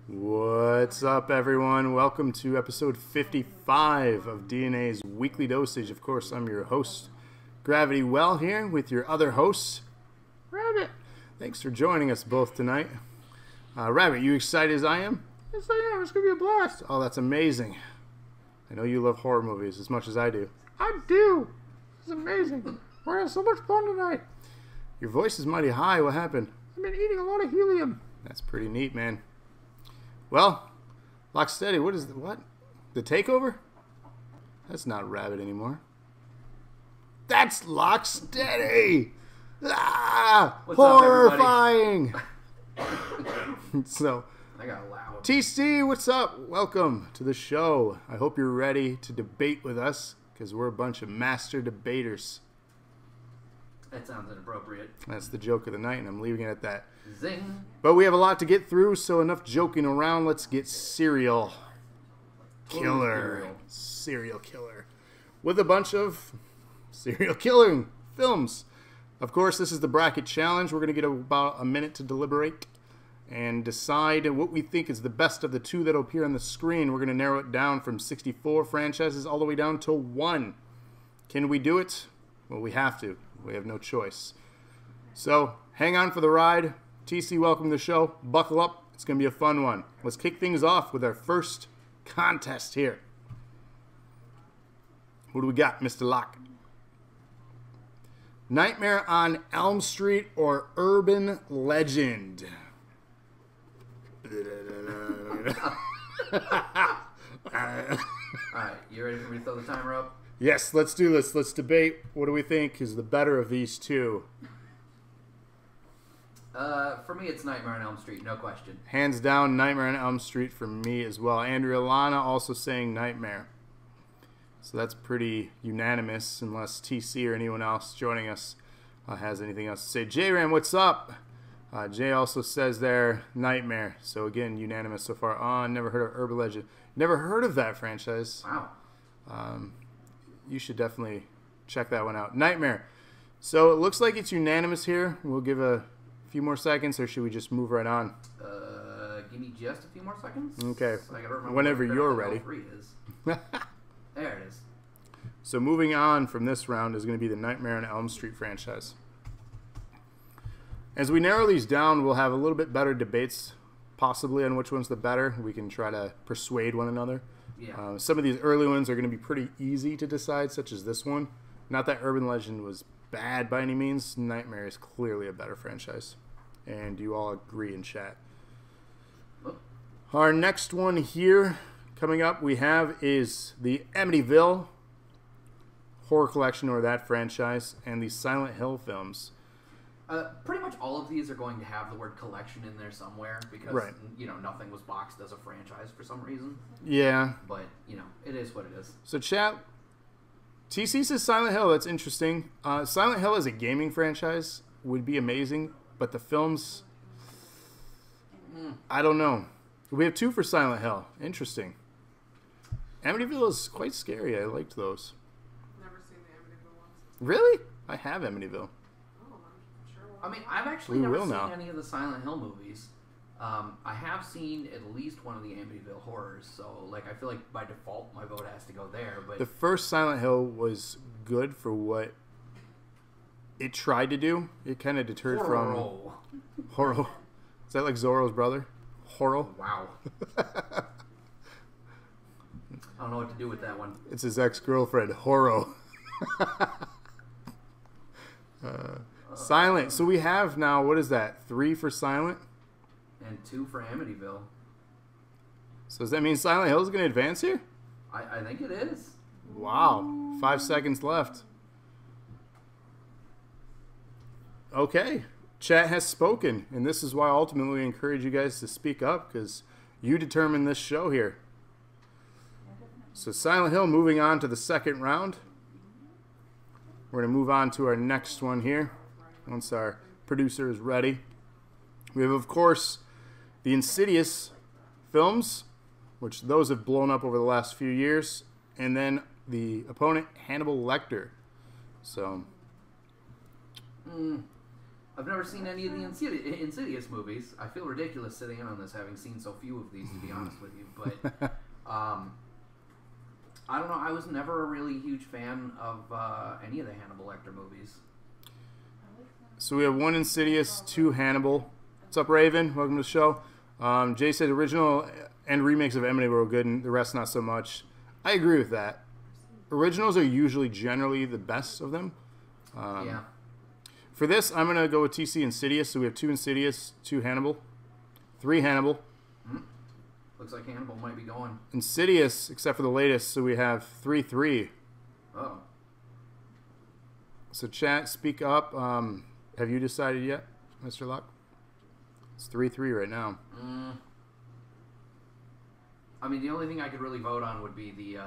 What's up, everyone? Welcome to episode 55 of DNA's Weekly Dosage. Of course, I'm your host, Gravity Well, here with your other hosts, Rabbit. Thanks for joining us both tonight. Rabbit, you excited as I am? Yes, I am. It's going to be a blast. Oh, that's amazing. I know you love horror movies as much as I do. I do. It's amazing. We're going to have so much fun tonight. Your voice is mighty high. What happened? I've been eating a lot of helium. That's pretty neat, man. Well, Locksteady, what is what? The Takeover? That's not Rabbit anymore. That's Locksteady! Ah! What's Horrifying! up, So, I got loud. TC, what's up? Welcome to the show. I hope you're ready to debate with us, because we're a bunch of master debaters. That sounds inappropriate. That's the joke of the night, and I'm leaving it at that. Zing. But we have a lot to get through, so enough joking around. Let's get serial killer. Serial killer. With a bunch of serial killing films. Of course, this is the bracket challenge. We're going to get about a minute to deliberate and decide what we think is the best of the two that will appear on the screen. We're going to narrow it down from 64 franchises all the way down to 1. Can we do it? Well, we have to. We have no choice. So, hang on for the ride. TC, welcome to the show. Buckle up. It's going to be a fun one. Let's kick things off with our first contest here. What do we got, Mr. Locke? Nightmare on Elm Street or Urban Legend? Alright, you ready for me to throw the timer up? Yes, let's do this. Let's debate. What do we think is the better of these two? For me, it's Nightmare on Elm Street, no question. Hands down, Nightmare on Elm Street for me as well. Andrea Lana also saying Nightmare. So that's pretty unanimous, unless TC or anyone else joining us has anything else to say. J-Ram, what's up? Jay also says there, Nightmare. So again, unanimous so far. Oh, never heard of Urban Legend. Never heard of that franchise. Wow. You should definitely check that one out. Nightmare. So it looks like it's unanimous here. We'll give a few more seconds, or should we just move right on? Give me just a few more seconds. Okay. So I gotta remember Whenever what you're L3 ready. is. There it is. So moving on from this round is going to be the Nightmare on Elm Street franchise. As we narrow these down, we'll have a little bit better debates, possibly on which one's the better. We can try to persuade one another. Yeah. Some of these early ones are going to be pretty easy to decide, such as this one. Not that Urban Legend was bad by any means. Nightmare is clearly a better franchise. And you all agree in chat. Oh. Our next one here coming up we have is the Amityville Horror Collection, or that franchise, and the Silent Hill films. Pretty much all of these are going to have the word collection in there somewhere because, Right. Nothing was boxed as a franchise for some reason. Yeah. But, it is what it is. So chat, TC says Silent Hill. That's interesting. Silent Hill as a gaming franchise would be amazing, but the films, I don't know. We have 2 for Silent Hill. Interesting. Amityville is quite scary. I liked those. Never seen the Amityville ones. Really? I have Amityville. Oh, I'm sure. I mean, I've actually We never will seen now. any of the Silent Hill movies. I have seen at least one of the Amityville horrors, so I feel like by default my vote has to go there. But The first Silent Hill was good for what it tried to do. It kind of deterred from Horror. Is that like Zorro's brother? Horror. Wow. I don't know what to do with that one. It's his ex-girlfriend, Horo. Silent. So we have now, what is that? 3 for Silent? And 2 for Amityville. So does that mean Silent Hill is going to advance here? I think it is. Wow. 5 seconds left. Okay. Chat has spoken, and this is why ultimately we encourage you guys to speak up, because you determine this show here. So Silent Hill moving on to the second round. We're going to move on to our next one here, once our producer is ready. We have, of course, the Insidious films, which those have blown up over the last few years, and then the opponent, Hannibal Lecter. So... I've never seen any of the Insidious movies. I feel ridiculous sitting in on this, having seen so few of these, to be honest with you. But I don't know. I was never a really huge fan of any of the Hannibal Lecter movies. So we have 1 Insidious, 2 Hannibal. What's up, Raven? Welcome to the show. Jay said original and remakes of Amityville were good, and the rest not so much. I agree with that. Originals are usually generally the best of them. Yeah. For this, I'm going to go with TC Insidious. So we have 2 Insidious, 2 Hannibal, 3 Hannibal. Looks like Hannibal might be going. Insidious, except for the latest, so we have 3-3. Oh. So chat, speak up. Have you decided yet, Mr. Locke? It's 3-3 right now. I mean, the only thing I could really vote on would be the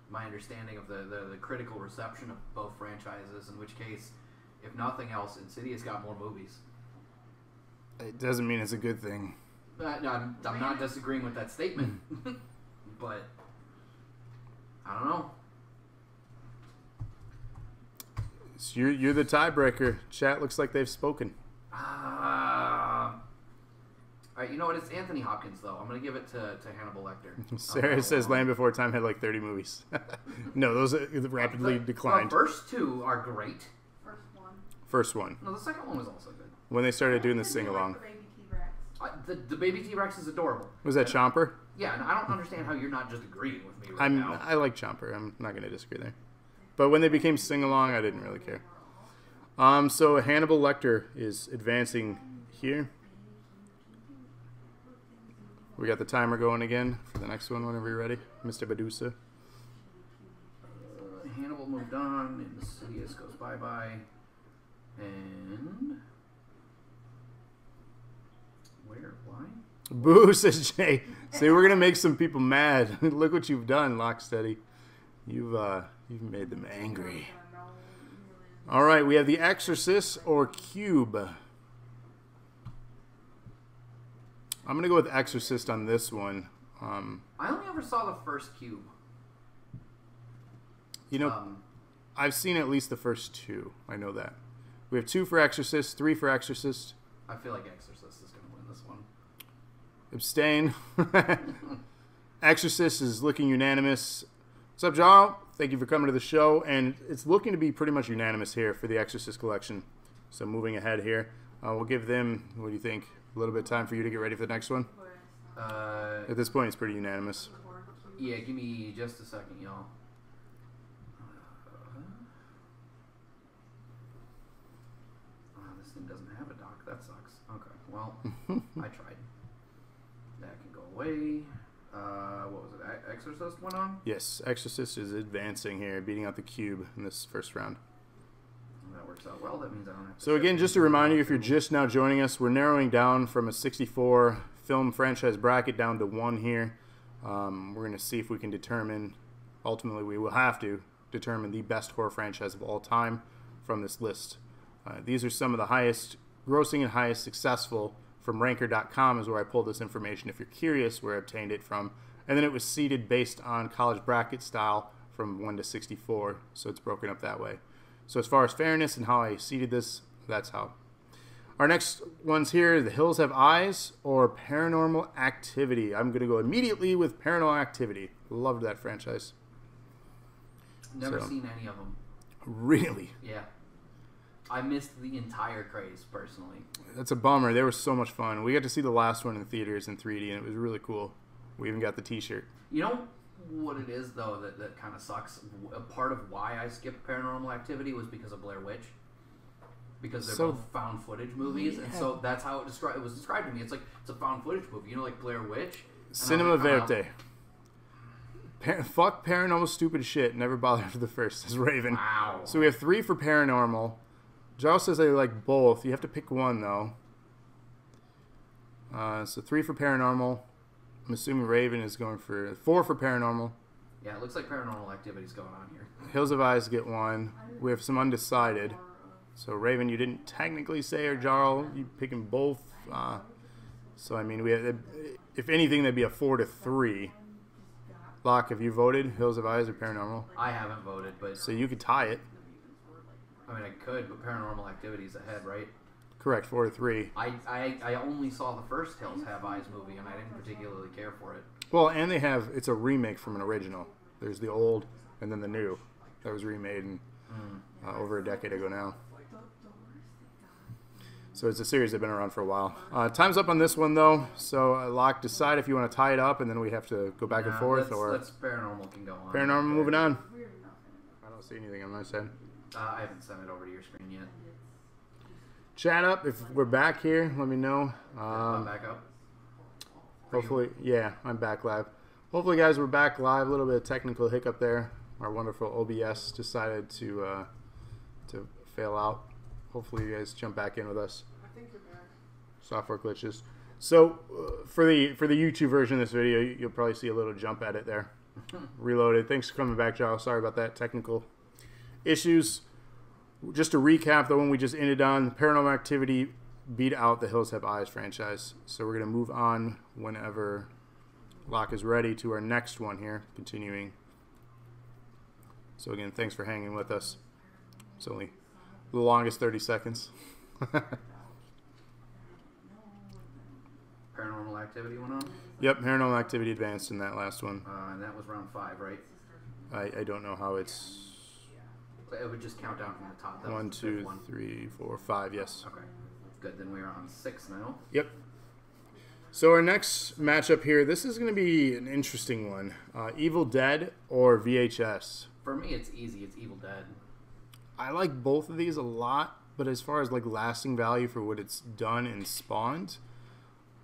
my understanding of the critical reception of both franchises, in which case, if nothing else, Insidious got more movies. It doesn't mean it's a good thing. No, I'm not disagreeing with that statement, but I don't know. So you're the tiebreaker. Chat looks like they've spoken. All right, you know what? It's Anthony Hopkins, though. I'm going to give it to Hannibal Lecter. Sarah says Land Before Time had like 30 movies. No, those rapidly declined. The first 2 are great. First one. No, the second one was also good. When they started doing the sing-along. The baby T-Rex is adorable. Was that Chomper? Yeah, and I don't understand how you're not just agreeing with me right now. I like Chomper. I'm not going to disagree there. But when they became sing-along, I didn't really care. So Hannibal Lecter is advancing here. We got the timer going again for the next one whenever you're ready, Mr. Badusa. Hannibal moved on, Insidious goes bye-bye, and... Where? Why? Boo, says Jay. See, we're going to make some people mad. Look what you've done, Locksteady. You've made them angry. All right, we have The Exorcist or Cube. I'm going to go with Exorcist on this one. I only ever saw the first Cube. You know, I've seen at least the first 2. I know that. We have 2 for Exorcist, 3 for Exorcist. I feel like Exorcist is going to win this one. Abstain. Exorcist is looking unanimous. What's up, Jarl? Thank you for coming to the show. And it's looking to be pretty much unanimous here for the Exorcist collection. So moving ahead here. We'll give them, what do you think, a little bit of time for you to get ready for the next one? At this point, it's pretty unanimous. Yeah, give me just a second, y'all. This thing doesn't have a dock. That sucks. Okay, well, I tried. That can go away. What was it? Exorcist went on? Yes, Exorcist is advancing here, beating out the Cube in this first round. That works out well. That means I don't have to... So again, just a reminder, if you're just now joining us, we're narrowing down from a 64 film franchise bracket down to 1 here. We're going to see if we can determine, ultimately we will have to determine the best horror franchise of all time from this list. These are some of the highest grossing and highest successful from ranker.com is where I pulled this information. If you're curious where I obtained it from. And then it was seeded based on college bracket style from 1 to 64. So it's broken up that way. So as far as fairness and how I seeded this, that's how. Our next ones here, The Hills Have Eyes or Paranormal Activity. I'm going to go immediately with Paranormal Activity. Loved that franchise. Never seen any of them. Really? Yeah. I missed the entire craze, personally. That's a bummer. They were so much fun. We got to see the last one in theaters in 3D, and it was really cool. We even got the t-shirt. You know what it is, though, that kind of sucks? A part of why I skipped Paranormal Activity was because of Blair Witch. Because they're both found footage movies, and so that's how it was described to me. It's like, it's a found footage movie. You know, like Blair Witch? Cinema Verte. Fuck paranormal stupid shit. Never bothered after the first, says Raven. Wow. So we have 3 for paranormal. Giles says they like both. You have to pick one, though. So 3 for paranormal. I'm assuming Raven is going for 4 for paranormal. Yeah, it looks like Paranormal Activity's going on here. Hills of Eyes get 1. We have some undecided. So Raven, you didn't technically say, or Jarl, you picking both. So I mean, we have, if anything, that'd be a 4-3. Locke, have you voted Hills of Eyes or Paranormal? I haven't voted, but So you could tie it. I mean, I could, but Paranormal Activity's ahead, right? Correct, 4-3. I only saw the first Hills Have Eyes movie, and I didn't particularly care for it. Well, and it's a remake from an original. There's the old and then the new that was remade over a decade ago now. So it's a series that's been around for a while. Time's up on this one, though. So, Locke, decide if you want to tie it up, and then we have to go back and forth. Let's Paranormal can go on. Paranormal, moving on. I don't see anything on my side. I haven't sent it over to your screen yet. Chat up if we're back here. Let me know. I'm back up. Hopefully, yeah, I'm back live. Hopefully, guys, we're back live. A little bit of technical hiccup there. Our wonderful OBS decided to fail out. Hopefully, you guys jump back in with us. I think you're back. Software glitches. So, for the YouTube version of this video, you'll probably see a little jump edit there. Reloaded. Thanks for coming back, Joe. Sorry about that technical issues. Just to recap, the one we just ended on, Paranormal Activity beat out the Hills Have Eyes franchise. So we're going to move on whenever Locke is ready to our next one here, continuing. So again, thanks for hanging with us. It's only the longest 30 seconds. Paranormal Activity went on? Yep, Paranormal Activity advanced in that last one. And that was round 5, right? I don't know how it's... It would just count down from the top. 1, 2, 3, 4, 5, yes. Okay. Good, then we are on 6 now. Yep. So our next matchup here, this is going to be an interesting one. Evil Dead or VHS? For me, it's easy. It's Evil Dead. I like both of these a lot, but as far as like lasting value for what it's done and spawned,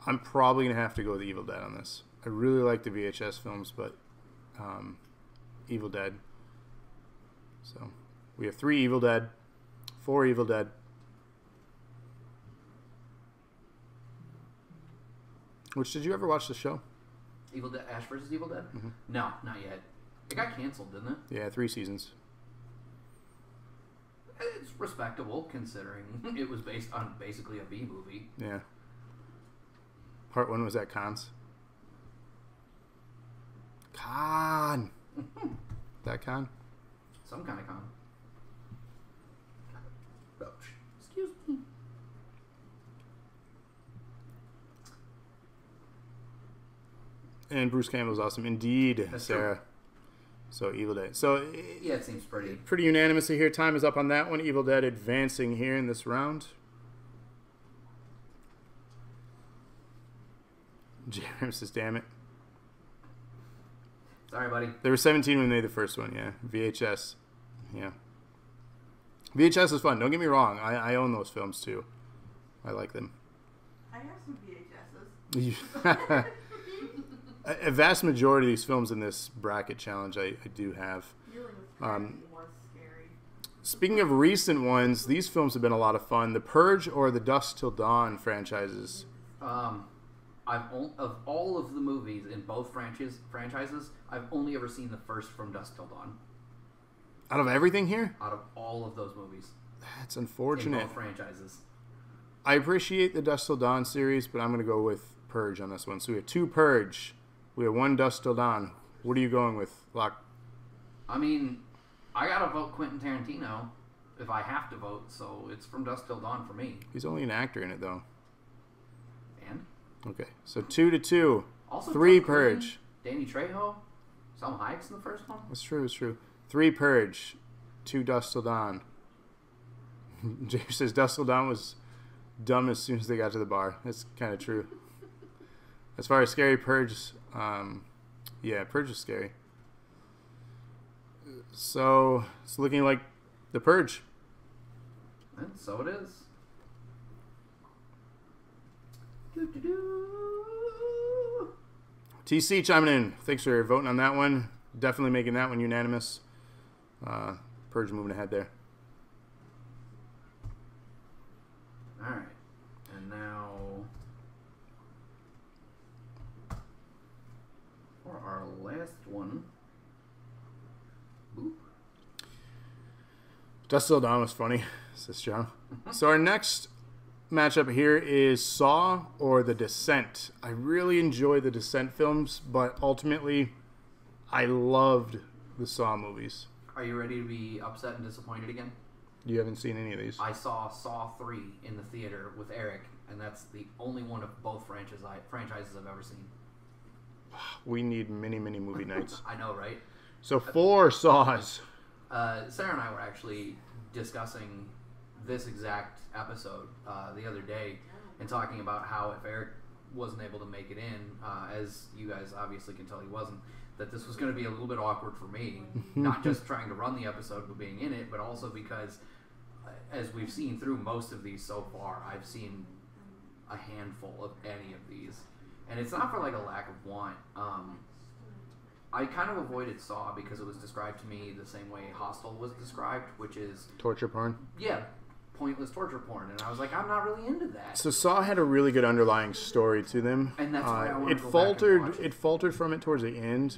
I'm probably going to have to go with Evil Dead on this. I really like the VHS films, but Evil Dead. So we have 3 Evil Dead, 4 Evil Dead. Which, did you ever watch the show? Evil Dead, Ash vs. Evil Dead? Mm-hmm. No, not yet. It got canceled, didn't it? Yeah, 3 seasons. It's respectable, considering it was based on basically a B movie. Yeah. Part 1 was at Cons. Con! That con? Some kind of con. Oh, excuse me. And Bruce Campbell's awesome. Indeed, That's Sarah. True. So, Evil Dead. So, yeah, it seems pretty. Pretty unanimously here. Time is up on that one. Evil Dead advancing here in this round. Jeremy says, damn it. Sorry, buddy. They were 17 when they made the first one, yeah. VHS. Yeah. VHS is fun. Don't get me wrong. I own those films, too. I like them. I have some VHSs. A vast majority of these films in this bracket challenge I do have. Dealing with tragedy was scary. Speaking of recent ones, these films have been a lot of fun. The Purge or the Dusk Till Dawn franchises. Of all of the movies in both franchises, I've only ever seen the first From Dusk Till Dawn. Out of everything here? Out of all of those movies. That's unfortunate. In both franchises. I appreciate the Dusk Till Dawn series, but I'm going to go with Purge on this one. So we have 2 Purge. We have 1 Dusk Till Dawn. What are you going with, Locke? I mean, I got to vote Quentin Tarantino if I have to vote, so it's From Dusk Till Dawn for me. He's only an actor in it, though. And? Okay, so 2-2. Also 3 Tom Purge. Cruise, Danny Trejo, Salma Hayek's in the first one. That's true, it's true. 3 Purge, 2 Dusk Till Dawn. James says Dusk Till Dawn was dumb as soon as they got to the bar. That's kind of true. As far as scary, Purge, yeah, Purge is scary. So it's looking like the Purge. And so it is. TC chiming in. Thanks for voting on that one. Definitely making that one unanimous. Purge moving ahead there. All right, and now for our last one. Boop. Dusk Till Dawn was funny, says John. So our next matchup here is Saw or The Descent. I really enjoy the Descent films, but ultimately, I loved the Saw movies. Are you ready to be upset and disappointed again? You haven't seen any of these. I saw Saw 3 in the theater with Eric, and that's the only one of both franchises I've ever seen. We need many, many movie nights. I know, right? So 4 Saws. Sarah and I were actually discussing this exact episode the other day and talking about how if Eric wasn't able to make it in, as you guys obviously can tell he wasn't, that this was going to be a little bit awkward for me. Not just trying to run the episode but being in it, but also because as we've seen through most of these so far, I've seen a handful of any of these. And it's not for like a lack of want. I kind of avoided Saw because it was described to me the same way Hostel was described, which is... Torture porn? Yeah, pointless torture porn. And I was like, I'm not really into that. So Saw had a really good underlying story to them. And that's why I want to go faltered. back and watch It faltered from it towards the end,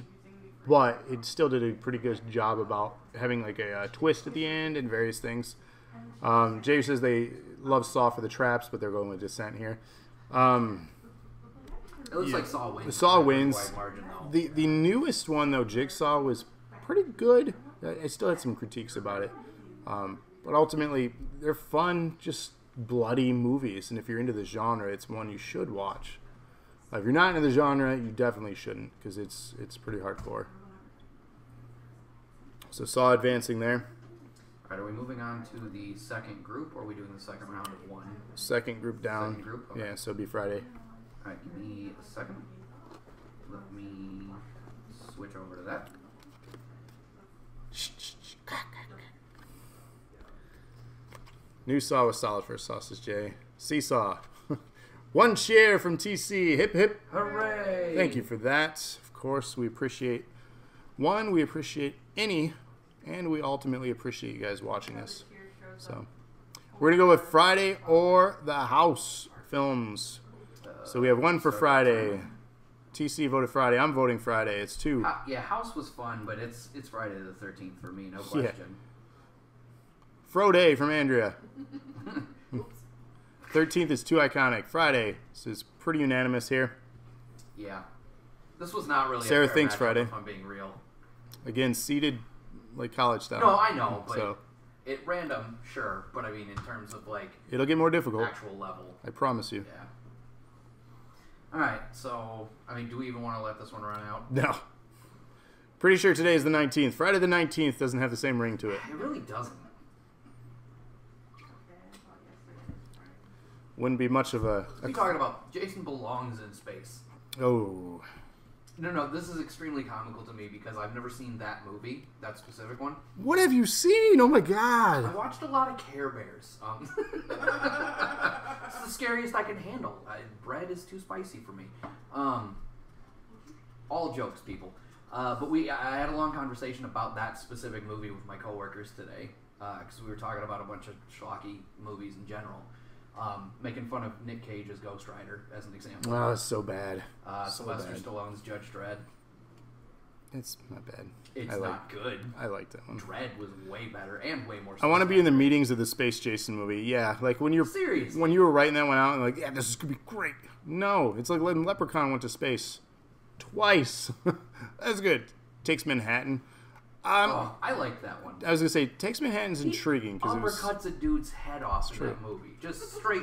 but it still did a pretty good job about having like a twist at the end and various things. Jay says they love Saw for the traps, but they're going with Descent here. It looks like Saw wins. Saw wins. Wide margin, though. The newest one, though, Jigsaw, was pretty good. I still had some critiques about it. But ultimately, they're fun, just bloody movies. And if you're into the genre, it's one you should watch. If you're not into the genre, you definitely shouldn't, because it's pretty hardcore. So Saw advancing there. All right, are we moving on to the second group, or are we doing the second round of one? Second group down. Second group? Okay. Yeah, so it'll be Friday. All right, give me a second. Let me switch over to that. New Saw was solid for Sausage J. Seesaw. One cheer from TC. Hip hip. Hooray! Thank you for that. Of course, we appreciate we appreciate any, and we ultimately appreciate you guys watching us. So we're gonna go with Friday or the House films. So we have one for Friday. TC voted Friday. I'm voting Friday. It's 2. Yeah, House was fun, but it's Friday the 13th for me, no question. Friday from Andrea. 13th is too iconic. Friday. This is pretty unanimous here. Yeah. This was not really Sarah a fair thinks matchup, Friday. if I'm being real. Again, seated like college style. No, I know, but So it random, sure, but I mean in terms of like it'll get more difficult. actual level. I promise you. Yeah. All right, so I mean, do we even want to let this one run out? No. Pretty sure today is the 19th. Friday the 19th doesn't have the same ring to it. It really doesn't. Wouldn't be much of a... We talking about Jason belongs in space. Oh. No, this is extremely comical to me because I've never seen that movie, that specific one. What have you seen? Oh my I god. watched a lot of Care Bears. It's the scariest I can handle. Bread is too spicy for me. All jokes, people. But I had a long conversation about that specific movie with my coworkers today because we were talking about a bunch of schlocky movies in general. Making fun of Nick Cage as Ghost Rider, as an example. Oh, it's so bad. Sylvester Stallone's Judge Dredd. It's not bad. It's not good. I like that one. Dredd was way better and way more. I want to be in the meetings of the Space Jason movie. Yeah, like when Seriously. when you were writing that one out and like, yeah, this is gonna be great. No, it's like when Leprechaun went to space twice. That's good. Takes Manhattan. I like that one. I was gonna say Takes Manhattan's intriguing because Uppercuts a dude's head off in that movie. Just straight.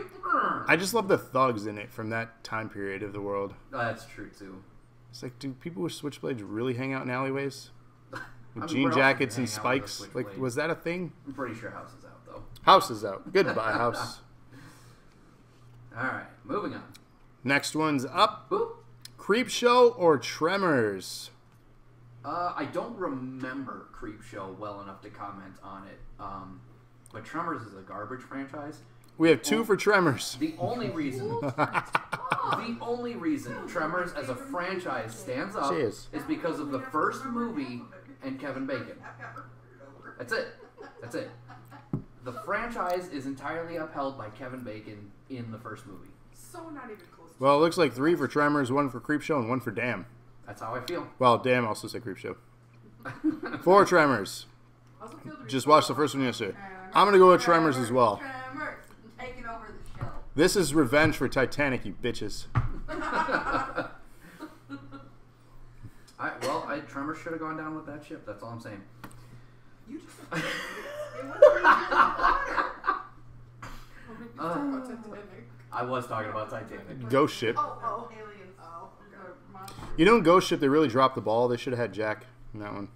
I just love the thugs in it from that time period of the world. That's true too. It's like, do people with switchblades really hang out in alleyways with I mean, jean where else jackets would and you hang out with a spikes? Like, switchblade? was that a thing? I'm pretty sure House is out though. House is out. Goodbye, House. All right, moving on. Next one's up. Boop. Creep Show or Tremors? I don't remember Creepshow well enough to comment on it. But Tremors is a garbage franchise. We have 2 for Tremors. The only reason Tremors as a franchise stands up Cheers. is because of the first movie and Kevin Bacon. That's it. The franchise is entirely upheld by Kevin Bacon in the first movie. So not even close. Well, it looks like 3 for Tremors, 1 for Creep Show, and 1 for Damn. That's how I feel. Well, Damn also said Creep Show. 4 Tremors. Just watched the first one yesterday. I'm going to go with Tremors as well. Tremors, taking over the show. This is revenge for Titanic, you bitches. Tremors should have gone down with that ship. That's all I'm saying. You just. It wasn't even talking about Titanic. I was talking about Titanic. Ghost Ship. Oh, aliens. Oh, okay. You know, in Ghost Ship, they really dropped the ball. They should have had Jack in that one.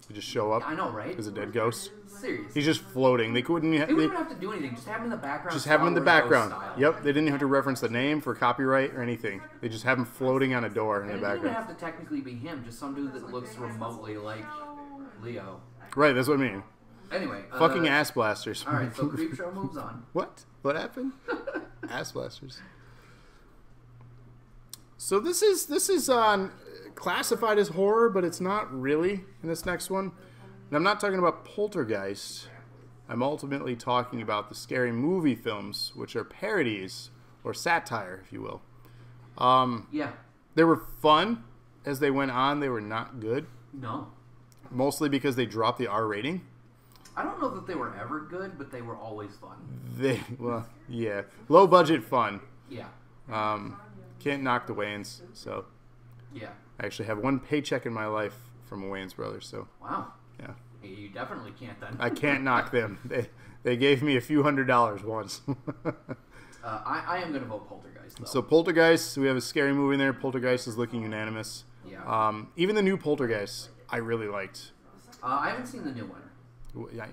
To just show up I know, right? as a dead ghost. Seriously. He's just floating. They couldn't. They wouldn't even have to do anything. Just have him in the background. Just have him in the Star Wars background. Ghost style. Yep, they didn't have to reference the name for copyright or anything. They just have him floating on a door in And the it didn't even background. have to technically be him. Just some dude that looks remotely like Leo. Right, that's what I mean. Anyway. Fucking ass blasters. All right, so Creepshow moves on. What? What happened? Ass blasters. So this is classified as horror, but it's not really in this next one. And I'm not talking about Poltergeist. I'm ultimately talking about the scary movie films, which are parodies or satire, if you will. Yeah. They were fun as they went on. They were not good, No. mostly because they dropped the R rating. I don't know that they were ever good, but they were always fun. Yeah, low budget fun. Yeah. Can't knock the Wayans. So Yeah. I actually have one paycheck in my life from a Wayans brothers. So Wow. yeah. You definitely can't then. I can't knock them. They gave me a few $100s once. I am going to vote Poltergeist, though. So Poltergeist, we have a scary movie in there. Poltergeist is looking unanimous. Yeah. Even the new Poltergeist, I really liked. I haven't seen the new one.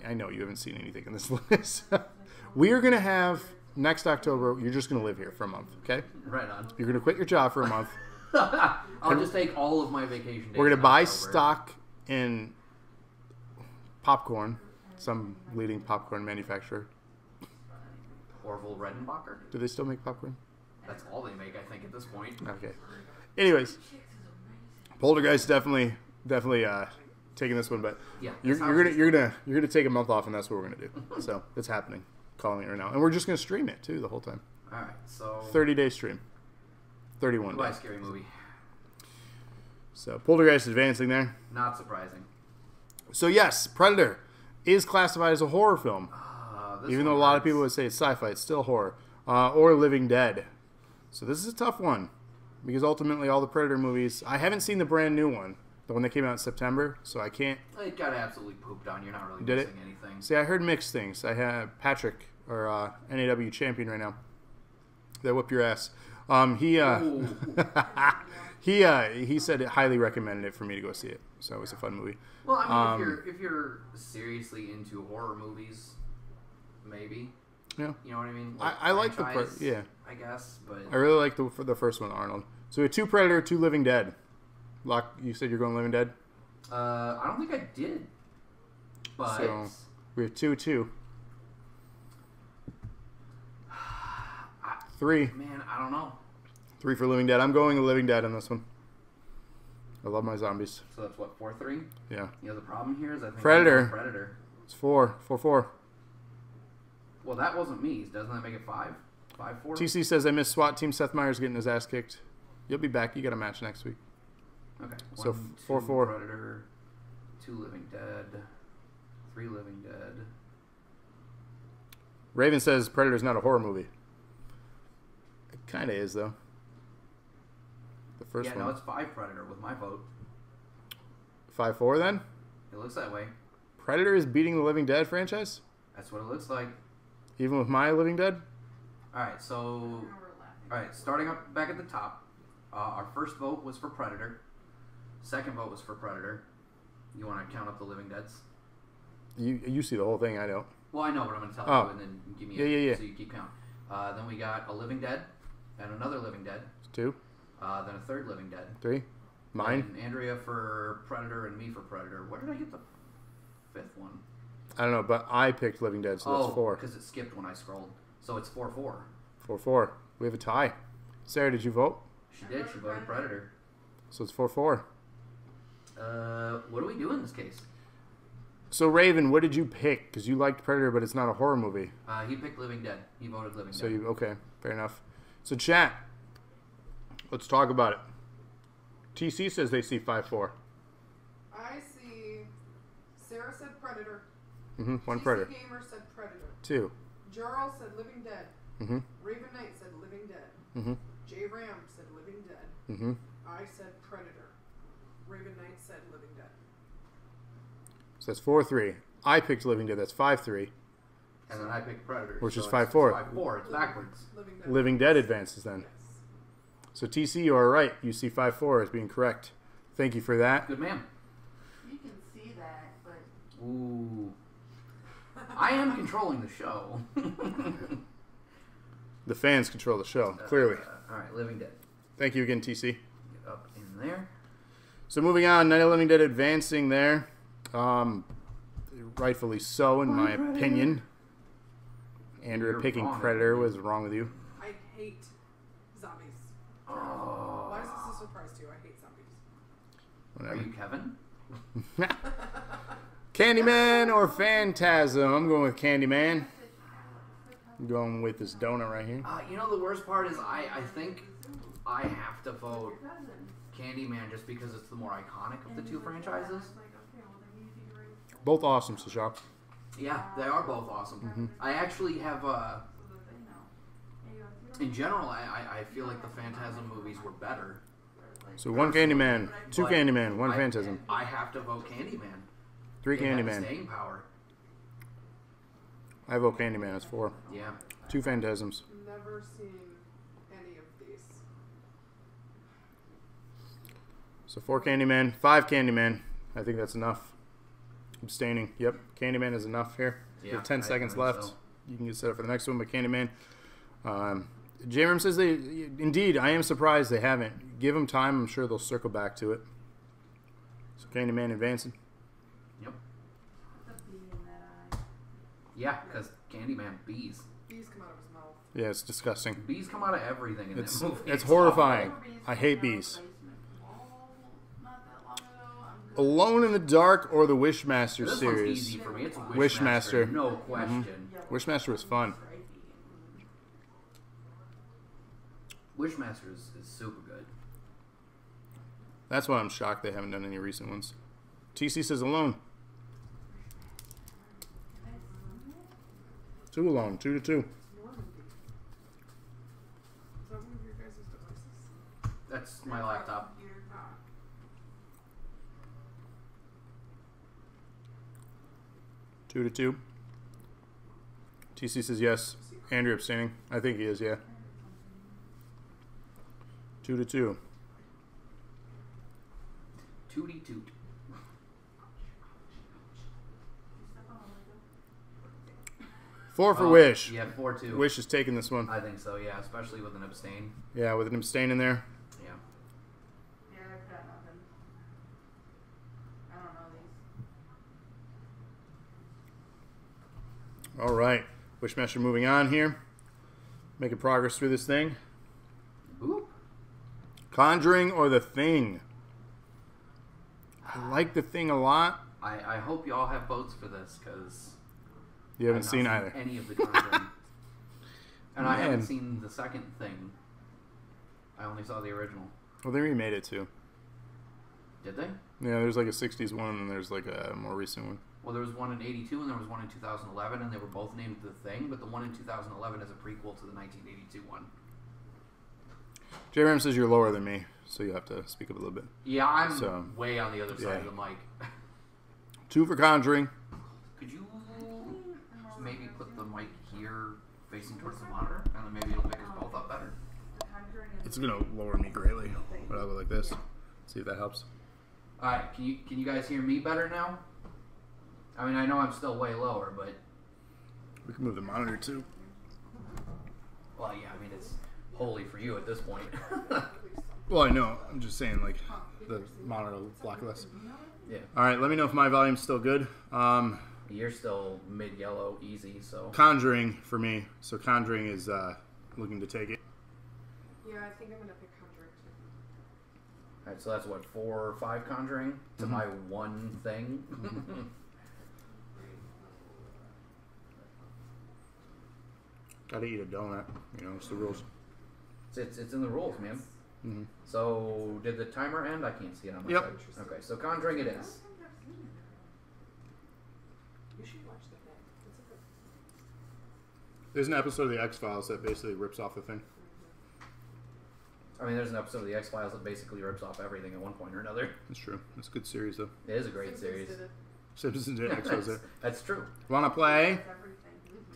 I know you haven't seen anything in this list. We are going to have, next October, you're just going to live here for a month, okay? Right on. You're going to quit your job for a month. I'll just take all of my vacation days. We're going to buy in October. stock in popcorn, some leading popcorn manufacturer. Orville Redenbacher. Do they still make popcorn? That's all they make, I think, at this point. Okay. Anyways, Poltergeist definitely taking this one, but Yeah. you're gonna take a month off, and that's what we're gonna do. So it's happening. Calling it right now, and we're just gonna stream it too the whole time. All right, so 30-day stream, 31 goodbye, days. scary movie. So Poltergeist advancing there. Not surprising. So yes, Predator is classified as a horror film, This even though a one lot of hurts. people would say it's sci-fi. It's still horror, or Living Dead. So this is a tough one because ultimately all the Predator movies. I haven't seen the brand new one, the one that came out in September, so I can't. It got absolutely pooped on. You're not really Did it? missing anything. See, I heard mixed things. I have Patrick, or NAW champion right now, that whipped your ass. He Ooh. he said it highly recommended it for me to go see it. So it was a fun movie. Well, I mean, if you're seriously into horror movies, maybe. Yeah, You know what I mean? I like the franchise, yeah. I guess, but I really like the first one, Arnold. So we have 2 Predator, 2 Living Dead. Locke, you said you're going Living Dead. I don't think I did. But So we have 2. 3. man, I don't know. 3 for Living Dead. I'm going with Living Dead on this one. I love my zombies. So that's what 4-3. Yeah. You know the problem here is I think Predator. I'm going Predator. It's 4. Well, that wasn't me. Doesn't that make it 5? 5-4. TC says I miss SWAT team. Seth Meyers getting his ass kicked. You'll be back. You got a match next week. Okay. So 1, 2 4-4. Predator, 2 Living Dead, 3 Living Dead. Raven says Predator's not a horror movie. It kind of is though. The first Yeah, one. no, it's 5 Predator with my vote. 5-4 then. It looks that way. Predator is beating the Living Dead franchise, That's what it looks like. even with my Living Dead. All right, so starting up back at the top, our first vote was for Predator. Second vote was for Predator. You want to count up the Living Deads? You see the whole thing. I don't. Well, I know, but I'm going to tell Oh. you and then give me Yeah. so you keep count. Then we got a Living Dead and another Living Dead. 2, Then a third Living Dead. 3, mine. And Andrea for Predator and me for Predator. Where did I get the 5th one? I don't know, but I picked Living Dead, so that's 4. because it skipped when I scrolled. So it's 4-4. 4-4. We have a tie. Sarah, did you vote? She did. She voted Predator. So it's 4-4. What do we do in this case? So Raven, what did you pick? Because you liked Predator, but it's not a horror movie. He picked Living Dead. He voted Living So Dead. okay, fair enough. So chat, let's talk about it. TC says they see 5-4. I see. Sarah said Predator. One TC Predator. Gamer said Predator. 2. Jarl said Living Dead. Mm-hmm. Raven Knight said Living Dead. Mm-hmm. J Ram said Living Dead. Mm-hmm. I said Predator. Raven Knight said Living Dead. So that's 4-3. I picked Living Dead. That's 5-3. And then I picked Predator. Which is it's 5-4. 5-4. It's backwards. Living Dead advances then. Yes. So TC, you are right. You see 5-4 as being correct. Thank you for that. Good man. You can see that, but Ooh. I am controlling the show. The fans control the show, clearly. All right, Living Dead. Thank you again, TC. Get up in there. So moving on, Night of the Living Dead advancing there. Rightfully so, in my opinion. Andrew You're picking wrong. Predator. What's wrong with you? I hate zombies. Oh. Why is this a surprise to you? I hate zombies. Are Whatever. you Kevin? Candyman or Phantasm? I'm going with Candyman. I'm going with this donut right here. You know, the worst part is I think I have to vote Candyman just because it's the more iconic of the two franchises. Both awesome, Sashak. Yeah, they are both awesome. Mm-hmm. I actually have, in general, I feel like the Phantasm movies were better. So one Candyman, two But Candyman, one I- Phantasm, I have to vote Candyman. three They have the Candyman. staying power. I vote Candyman. That's four. Yeah. Two Phantasms. Never seen any of these. So four Candyman, five Candyman. I think that's enough. Abstaining. Yep. Candyman is enough here. You Yeah, have 10 I seconds think left. so. You can get set up for the next one, but Candyman. J-Ram says they... Indeed, I am surprised they haven't. Give them time. I'm sure they'll circle back to it. So Candyman advancing. Yep. the bee in that eye. Yeah, because Candyman, bees. Bees come out of his mouth. Yeah, it's disgusting. Bees come out of everything in It's that movie. it's horrifying. Bees I hate came out of bees. basement wall not that long ago. I'm good. Alone in the Dark or the Wishmaster This one's series. easy for me. It's Wishmaster. Wishmaster. No question. Wishmaster was fun. Wishmaster is super good. That's why I'm shocked they haven't done any recent ones. TC says Alone. 2 Alone. 2-2. Normandy. Is that one of your guys' devices? That's my laptop. Ah. 2-2. TC says yes. Andrew abstaining. I think he is, yeah. 2-2. Tootie toot. Four for Wish. Yeah, 4-2. Wish is taking this one. I think so, yeah, especially with an abstain. Yeah, with an abstain in there. Yeah. Yeah, I've got nothing. I don't know these. All right. Wishmaster moving on here. Making progress through this thing. Boop. Conjuring or The Thing? I like The Thing a lot. I hope y'all have votes for this, because You haven't seen either. any of the Conjuring. And I haven't Man. seen the second thing. I only saw the original. Well, they remade it too. Did they? Yeah, there's like a 60s one and there's like a more recent one. Well, there was one in 82 and there was one in 2011, and they were both named The Thing, but the one in 2011 is a prequel to the 1982 one. J-Ram says you're lower than me, so you have to speak up a little bit. Yeah, I'm So, way on the other side of yeah. the mic. 2 for Conjuring. Could you maybe put the mic here facing towards the monitor, and then maybe it'll pick us both up better? It's going to lower me greatly, but I'll go like this. See if that helps. Alright, can you guys hear me better now? I mean, I know I'm still way lower, but... We can move the monitor too. Well, yeah, I mean, it's wholly for you at this point. Well, I know. I'm just saying, like, the monitor will block less. Yeah. All right, let me know if my volume's still good. You're still mid-yellow, easy, so... Conjuring for me. So Conjuring is looking to take it. Yeah, I think I'm gonna pick Conjuring too. Alright, so that's what, 4 or 5 Conjuring to my one thing? Gotta eat a donut. You know, it's the rules. It's in the rules, man. Mm-hmm. So, did the timer end? I can't see it on my Yep. side. Okay, so Conjuring it is. You should watch The Thing. It's a good. There's an episode of The X-Files that basically rips off the thing. I mean, there's an episode of The X-Files that basically rips off everything at one point or another. That's true. It's a good series, though. It is a great Simpsons series. did it. Simpsons did X-Files there. That's true. Wanna play? Everything.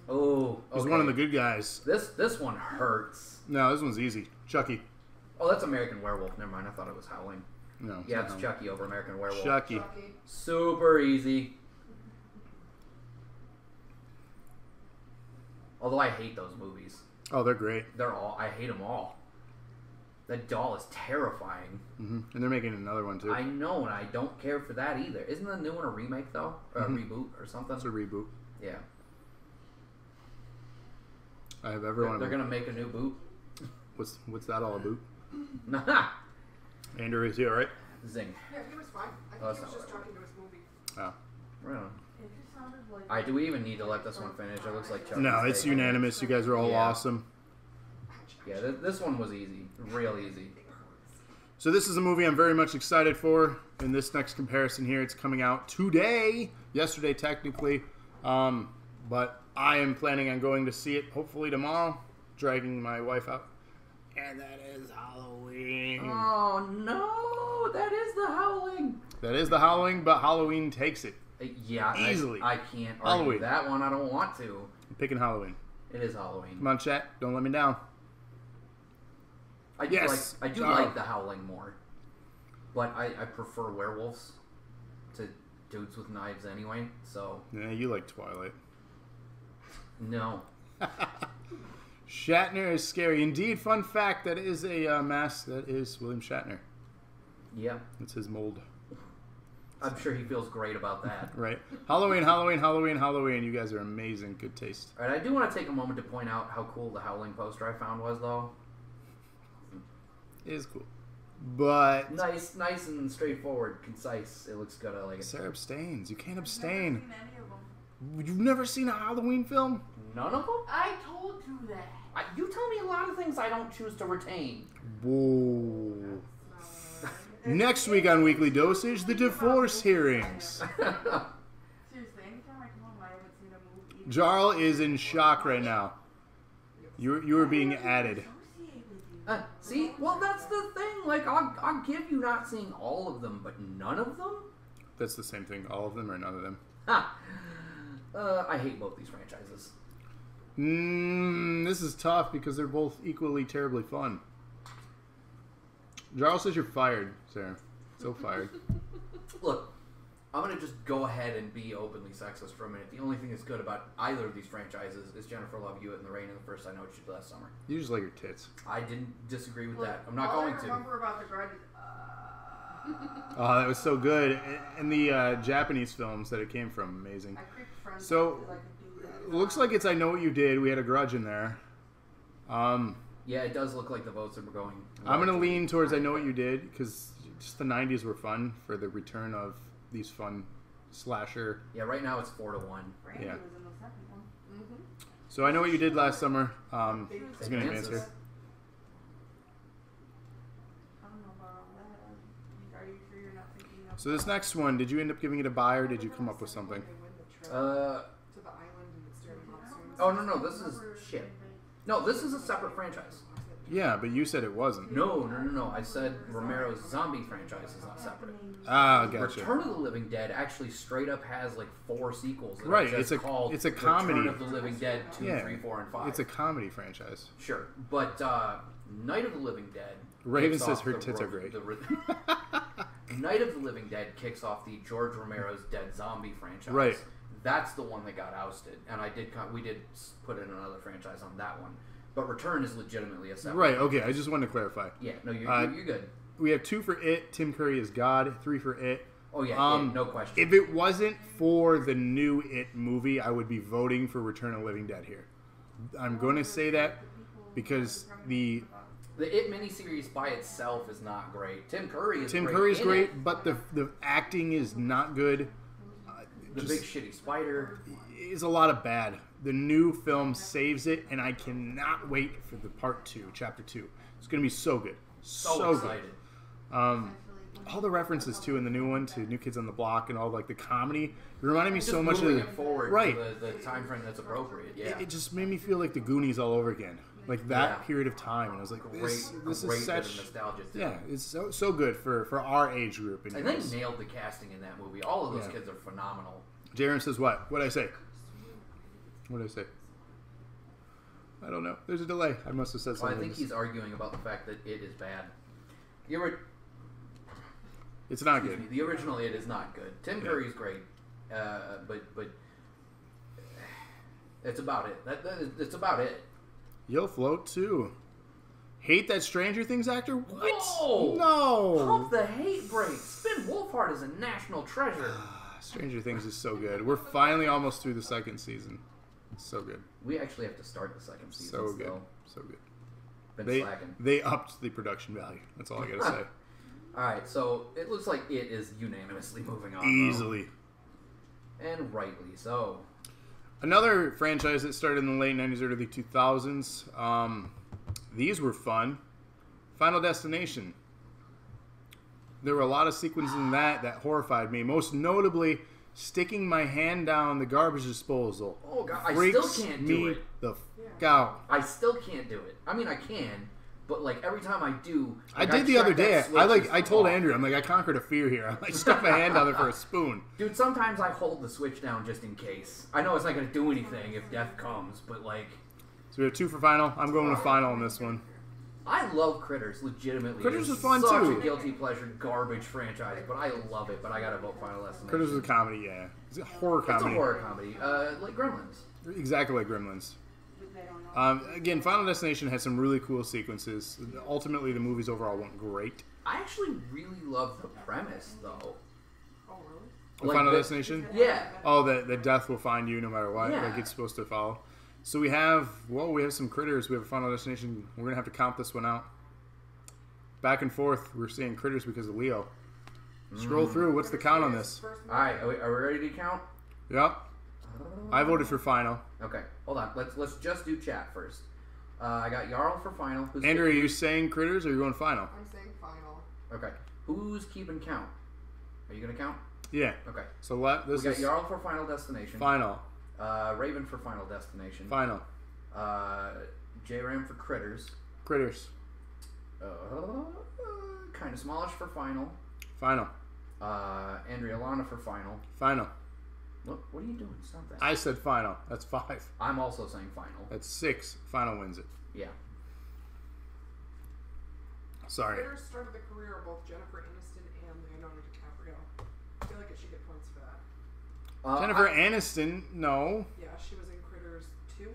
Oh, He's okay. one of the good guys. This one hurts. No, this one's easy. Chucky. Oh, that's American Werewolf. Never mind. I thought it was Howling. No. Yeah, it's Chucky over American Werewolf. Chucky. Super easy. Although I hate those movies. Oh, they're great. I hate them all. That doll is terrifying. And they're making another one too. I know, and I don't care for that either. Isn't the new one a remake though, or a reboot or something? It's a reboot. Yeah. I have everyone. They're gonna make a new boot. What's that all about? Nah. Andrew, is he all right? Zing. Yeah, he was fine. I think that's he was not just right. talking to his movie. Oh. Right on. It just sounded like. Alright, do we even need to let this one finish? It looks like Chucky's No, it's taking it. unanimous. You guys are all Yeah. awesome. Yeah, this one was easy. Real easy. So this is a movie I'm very much excited for. In this next comparison here, it's coming out today. Yesterday, technically. But I am planning on going to see it hopefully tomorrow. Dragging my wife out. And that is Halloween. Oh no, that is the Howling. That is the Halloween, but Halloween takes it. Yeah, Easily. I can't argue Halloween. that one. I don't want to. I'm picking Halloween. It is Halloween. Come on, chat. Don't let me down. I do Yes. like the Howling more, but I prefer werewolves to dudes with knives anyway. So Yeah, you like Twilight. no. Shatner is scary. Indeed, fun fact, that is a mask that is William Shatner. Yeah, It's his mold. I'm sure he feels great about that. Right. Halloween, Halloween, Halloween, Halloween. You guys are amazing. Good taste. All right, I do want to take a moment to point out how cool the Howling poster I found was, though. It is cool. But Nice and straightforward, concise. It looks good. I like it. Sarah abstains. You can't I've never abstain. seen any of them. You've never seen a Halloween film? None of them? I told you that. You tell me a lot of things I don't choose to retain. Whoa. Next week on Weekly Dosage, the divorce hearings. Seriously, anytime I come home, I haven't seen a movie. Jarl is in shock right now. You are being added. Associate with you. See? Well, that's the thing. Like, I'll give you not seeing all of them, but none of them? That's the same thing. All of them or none of them? Ha! I hate both these franchises. This is tough because they're both equally terribly fun. Jarl says you're fired, Sarah. So fired. Look, I'm going to just go ahead and be openly sexist for a minute. The only thing that's good about either of these franchises is Jennifer Love Hewitt in The Rain and the First I Know What You Did Last Summer. You just like your tits. I didn't disagree with Look, that. I'm not all going I to. remember about the Grudge is, Oh, that was so good. And the Japanese films that it came from, amazing. I creeped friends So, because I could do that. looks like it's I Know What You Did. We had a grudge in there. Yeah, it does look like the votes are going. I'm going to lean towards I Know What You Did because just the 90s were fun for the return of these fun slasher. Yeah, right now it's 4-1. Brandy Yeah. was in the second one. Mm-hmm. So I Know What You Did last summer. Is going to Advances. answer. I don't know about all that. Are you sure you're not thinking of... So this next one, did you end up giving it a buy or did you come up with something? They win the trip Uh, to the island and it's during monsoon. oh, no, this is shit. No, this is a separate franchise. Yeah, but you said it wasn't. No. I said Romero's zombie franchise is not separate. Ah, gotcha. Return of the Living Dead actually straight up has like 4 sequels. That are Right, just it's called a comedy. Return of the Living Dead 2, Yeah, 3, 4, and 5. It's a comedy franchise. Sure, but Night of the Living Dead. Raven kicks says off her the tits ro- are great. Night of the Living Dead kicks off the George Romero's Dead Zombie franchise. Right. That's the one that got ousted, and we did put in another franchise on that one. But Return is legitimately a separate. Right, okay, I just wanted to clarify. Yeah, no, you're good. We have 2 for It, Tim Curry is God, 3 for It. Oh yeah, no question. If it wasn't for the new It movie, I would be voting for Return of the Living Dead here. I'm going to say that because the It miniseries by itself is not great. Tim Curry is Curry's in great, it. but the acting is not good. The Big Shitty Spider. Is a lot of bad. The new film saves it, and I cannot wait for the part 2, chapter 2. It's going to be so good. So excited. Good. All the references too in the new one to New Kids on the Block and all like the comedy, it reminded me so much of moving it forward right. to the time frame that's appropriate. Yeah. It just made me feel like the Goonies all over again, like that Yeah. period of time, and I was like, this Great is bit of such nostalgia. Too. yeah, it's so good for our age group. And they nailed the casting in that movie. All of those Yeah. kids are phenomenal. Jaron says what? What'd I say? What did I say? I don't know. There's a delay. I must have said Well, something. I think he's arguing about the fact that it is bad. It's not good. The original It is not good. Tim Curry's great, but it's about it. It's about it. You'll float too. Hate that Stranger Things actor? What? Whoa! No! Pump the hate brakes. Finn Wolfhard is a national treasure. Stranger Things is so good. We're finally almost through the second season. It's so good. We actually have to start the second season. So good. Still. So good. Been slacking. They upped the production value. That's all I gotta say. Alright, so it looks like It is unanimously moving on. Easily. Though. And rightly so. Another franchise that started in the late 90s, early 2000s. These were fun. Final Destination. There were a lot of sequences in that horrified me. Most notably, sticking my hand down the garbage disposal. Oh, God. I Freaks still can't do me it. the f out. I still can't do it. I mean, I can, but like every time I do, like, I did the other day. I told off. Andrew, I'm like, I conquered a fear here. I stuck my hand down there for a spoon. Dude, sometimes I hold the switch down just in case. I know it's not going to do anything if death comes, but like... So we have 2 for final. I'm going with final on this one. I love Critters, legitimately. Critters It's is fun, such too. a guilty pleasure garbage franchise, but I love it, but I got to vote Final Destination. Critters is a comedy, yeah. It's a horror comedy. It's a horror comedy, like Gremlins. Exactly like Gremlins. They don't know. Again, Final Destination has some really cool sequences. Ultimately, the movies overall went great. I actually really love the premise, though. Oh, really? The Like Final the- Destination? Yeah. Oh, that death will find you no matter what. Yeah. Like it's supposed to follow. So we have some Critters. We have a Final Destination. We're going to have to count this one out. Back and forth, we're seeing Critters because of Leo. Scroll through. What's the count on this? Alright, are we ready to count? Yep. I voted for final. Okay, hold on. Let's just do chat first. I got Jarl for final. Andrew, are you saying Critters or are you going final? I'm saying final. Okay. Who's keeping count? Are you going to count? Yeah. Okay. So this We got is Jarl for Final Destination. final. Raven for Final Destination. Final. J-Ram for Critters. Critters. Kind of smallish for Final. Final. Andrea Lana for Final. Final. What are you doing? Stop that. I said final. That's 5. I'm also saying Final. That's 6. Final wins it. Yeah. Sorry. Critters started the career of both Jennifer Aniston and Leonardo DiCaprio. I feel like it should get points for that. Jennifer Aniston, no. Yeah, she was in Critters 2.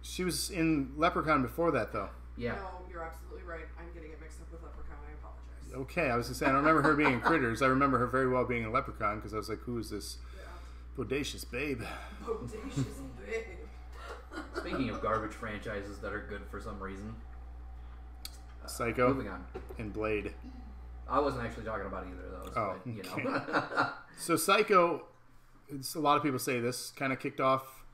She was in Leprechaun before that, though. Yeah. No, you're absolutely right. I'm getting it mixed up with Leprechaun. I apologize. Okay, I was going to say, I don't remember her being in Critters. I remember her very well being in Leprechaun because I was like, who is this Yeah. bodacious babe? Bodacious babe. Speaking of garbage franchises that are good for some reason. Psycho Moving on. and Blade. I wasn't actually talking about either of those. Oh, but, you okay. know. So Psycho, a lot of people say this kind of kicked off,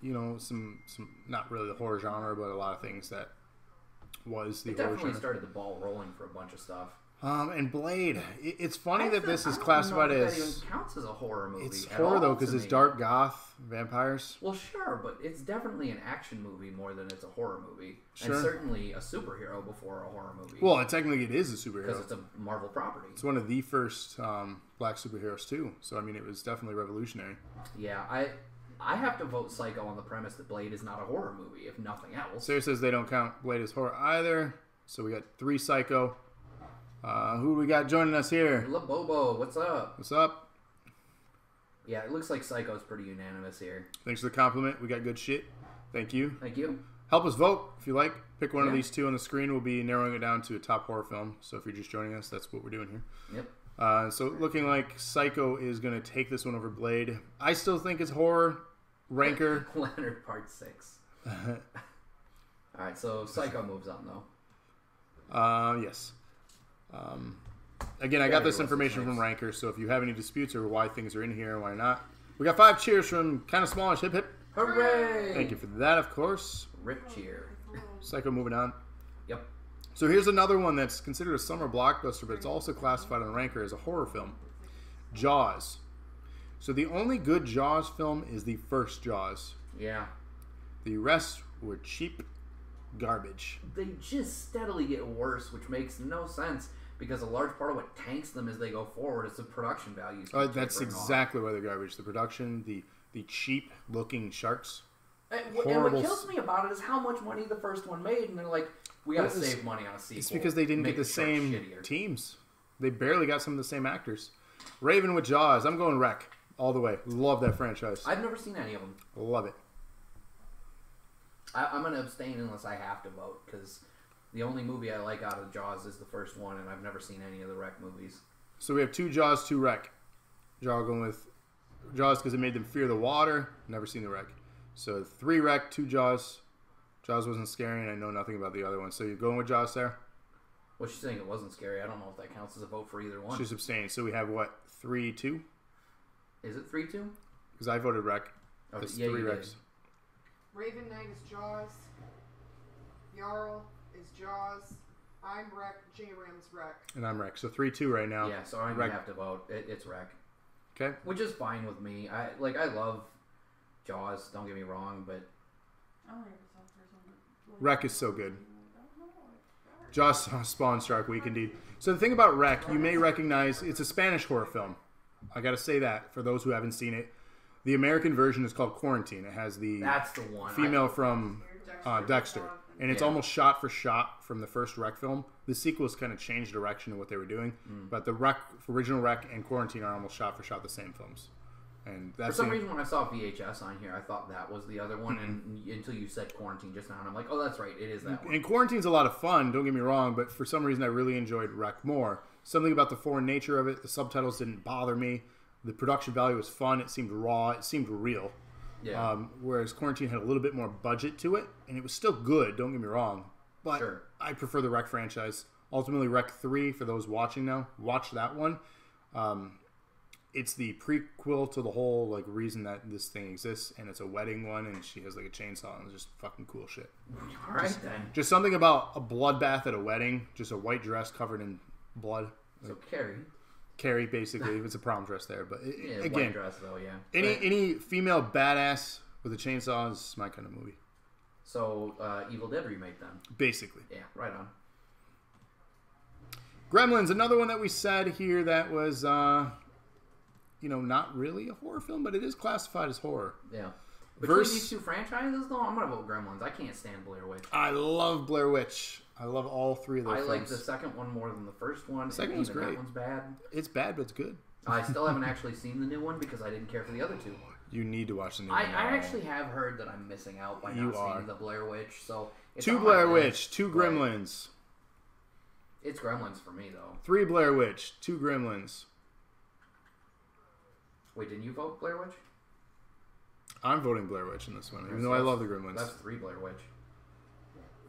some not really the horror genre, but a lot of things that was the It horror definitely genre. started the ball rolling for a bunch of stuff. And Blade, it's funny that this is I don't classified know if that as even counts as a horror movie. it's at horror all though to because it's me. dark goth vampires. Well, sure, but it's definitely an action movie more than it's a horror movie, Sure. and certainly a superhero before a horror movie. Well, technically it is a because superhero. it's a Marvel property. It's one of the first black superheroes too. So I mean, it was definitely revolutionary. Yeah, I have to vote Psycho on the premise that Blade is not a horror movie, if nothing else. Sarah says they don't count Blade as horror either. So we got 3 Psycho. Who we got joining us here? La Bobo, what's up? What's up? Yeah, it looks like Psycho's pretty unanimous here. Thanks for the compliment. We got good shit. Thank you. Thank you. Help us vote if you like. Pick one of Yeah. these 2 on the screen. We'll be narrowing it down to a top horror film. So if you're just joining us, that's what we're doing here. Yep. So looking like Psycho is going to take this one over Blade. I still think it's horror. Ranker. Leonard Part 6. Alright, so Psycho moves on, though. Yes. Again, I got this information from Ranker, so if you have any disputes over why things are in here and why not, we got 5 cheers from kind of smallish. Hip hip. Hooray! Thank you for that, of course. Rip cheer. Psycho moving on. Yep. So here's another one that's considered a summer blockbuster, but it's also classified on Ranker as a horror film. Jaws. So the only good Jaws film is the first Jaws. Yeah. The rest were cheap garbage. They just steadily get worse, which makes no sense because a large part of what tanks them as they go forward is the production values. That's exactly why they're garbage. The production, the cheap looking sharks. And what kills me about it is how much money the first one made, and they're like, we gotta save money on a sequel. It's because they didn't get the same teams. They barely got some of the same actors. Raven with Jaws. I'm going Wreck all the way. Love that franchise. I've never seen any of them. Love it. I'm going to abstain unless I have to vote, because the only movie I like out of Jaws is the first one, and I've never seen any of the Wreck movies. So we have 2 Jaws, 2 Wreck. Jaws going with Jaws because it made them fear the water. Never seen the Wreck. So 3 Wreck, 2 Jaws. Jaws wasn't scary, and I know nothing about the other one. So you're going with Jaws, Sarah? Well, she's saying it wasn't scary. I don't know if that counts as a vote for either one. She's abstaining. So we have, what, 3-2? Is it 3-2? Because I voted Wreck. Okay, There's yeah, 3 you Wrecks. did. Raven Knight is Jaws. Jarl is Jaws. I'm Wreck. J-Ram's Wreck. And I'm Wreck. So 3-2 right now. Yeah, so I'm going to have to vote. It's Wreck. Okay. Which is fine with me. I love Jaws, don't get me wrong, but... Wreck is so good. Jaws Spawn Shark Week, indeed. So the thing about Wreck, you may recognize, it's a Spanish horror film. I got to say that for those who haven't seen it. The American version is called Quarantine. It has the That's the one. female from Dexter. And it's almost shot for shot from the first Wreck film. The sequels kind of changed direction of what they were doing. But the original Wreck and Quarantine are almost shot for shot the same films. And that's for some reason, when I saw VHS on here, I thought that was the other one, and until you said Quarantine just now, and I'm like, oh, that's right, it is that one. And Quarantine's a lot of fun, don't get me wrong, but for some reason I really enjoyed Wreck more. Something about the foreign nature of it, the subtitles didn't bother me, the production value was fun, it seemed raw, it seemed real. Yeah. Whereas Quarantine had a little bit more budget to it, and it was still good, don't get me wrong, but Sure. I prefer the Wreck franchise. Ultimately, Wreck 3, for those watching now, watch that one. It's the prequel to the whole reason that this thing exists, and it's a wedding one, and she has a chainsaw, and it's just fucking cool shit. All right, then. Just something about a bloodbath at a wedding, just a white dress covered in blood. So Carrie, basically, it's a prom dress there, but again, white dress though, yeah. Any female badass with a chainsaw is my kind of movie. So Evil Dead remake then. Basically, yeah, right on. Gremlins, another one that we said here that was. Not really a horror film, but it is classified as horror. Yeah. Between these two franchises, though, I'm going to vote Gremlins. I can't stand Blair Witch. I love Blair Witch. I love all 3 of those films. I like the second one more than the first one. The second one's great. That one's bad. It's bad, but it's good. I still haven't actually seen the new one because I didn't care for the other 2. You need to watch the new one. I actually have heard that I'm missing out by not seeing the Blair Witch. So it's 2 Blair Witch, 2 Gremlins. It's Gremlins for me, though. 3 Blair Witch, 2 Gremlins. Wait, didn't you vote Blair Witch? I'm voting Blair Witch in this one, even though I love the Gremlins. That's 3 Blair Witch.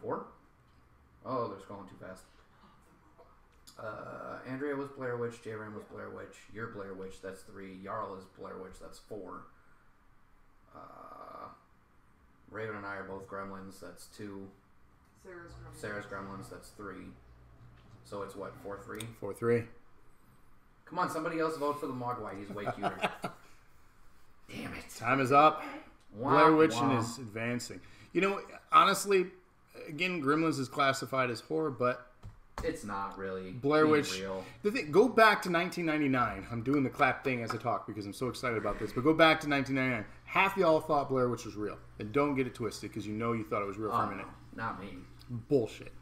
4? Oh, they're scrolling too fast. Andrea was Blair Witch. J-Ram was Blair Witch. You're Blair Witch. That's 3. Jarl is Blair Witch. That's 4. Raven and I are both Gremlins. That's 2. Sarah's Gremlins. That's 3. So it's what, 4-3? 4-3. Come on, somebody else vote for the Mogwai. He's way cuter. Damn it. Time is up. Blair Witch is advancing. Honestly, again, Gremlins is classified as horror, but it's not really. Blair Witch. Real. The thing, go back to 1999. I'm doing the clap thing as I talk because I'm so excited about this. But go back to 1999. Half y'all thought Blair Witch was real, and don't get it twisted because you thought it was real for a minute. Not me. Bullshit.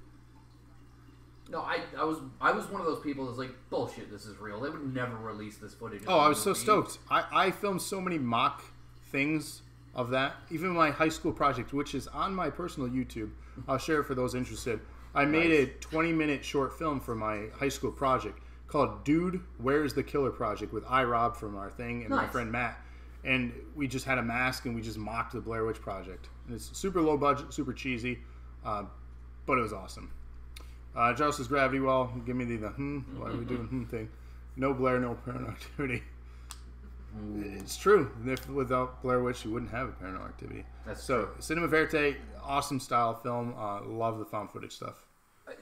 No, I was one of those people that's like, bullshit, this is real. They would never release this footage. Oh, I was so stoked. I filmed so many mock things of that. Even my high school project, which is on my personal YouTube. I'll share it for those interested. I made a 20-minute short film for my high school project called Dude, Where's the Killer Project with iRob from our thing and my friend Matt. And we just had a mask and we just mocked the Blair Witch Project. And it's super low budget, super cheesy, but it was awesome. Charles says Gravity Well. Give me the why are we doing thing? No Blair, no Paranormal Activity. It's true. Without Blair Witch, you wouldn't have a Paranormal Activity. That's so true. Cinema Verite, awesome style film. Love the found footage stuff.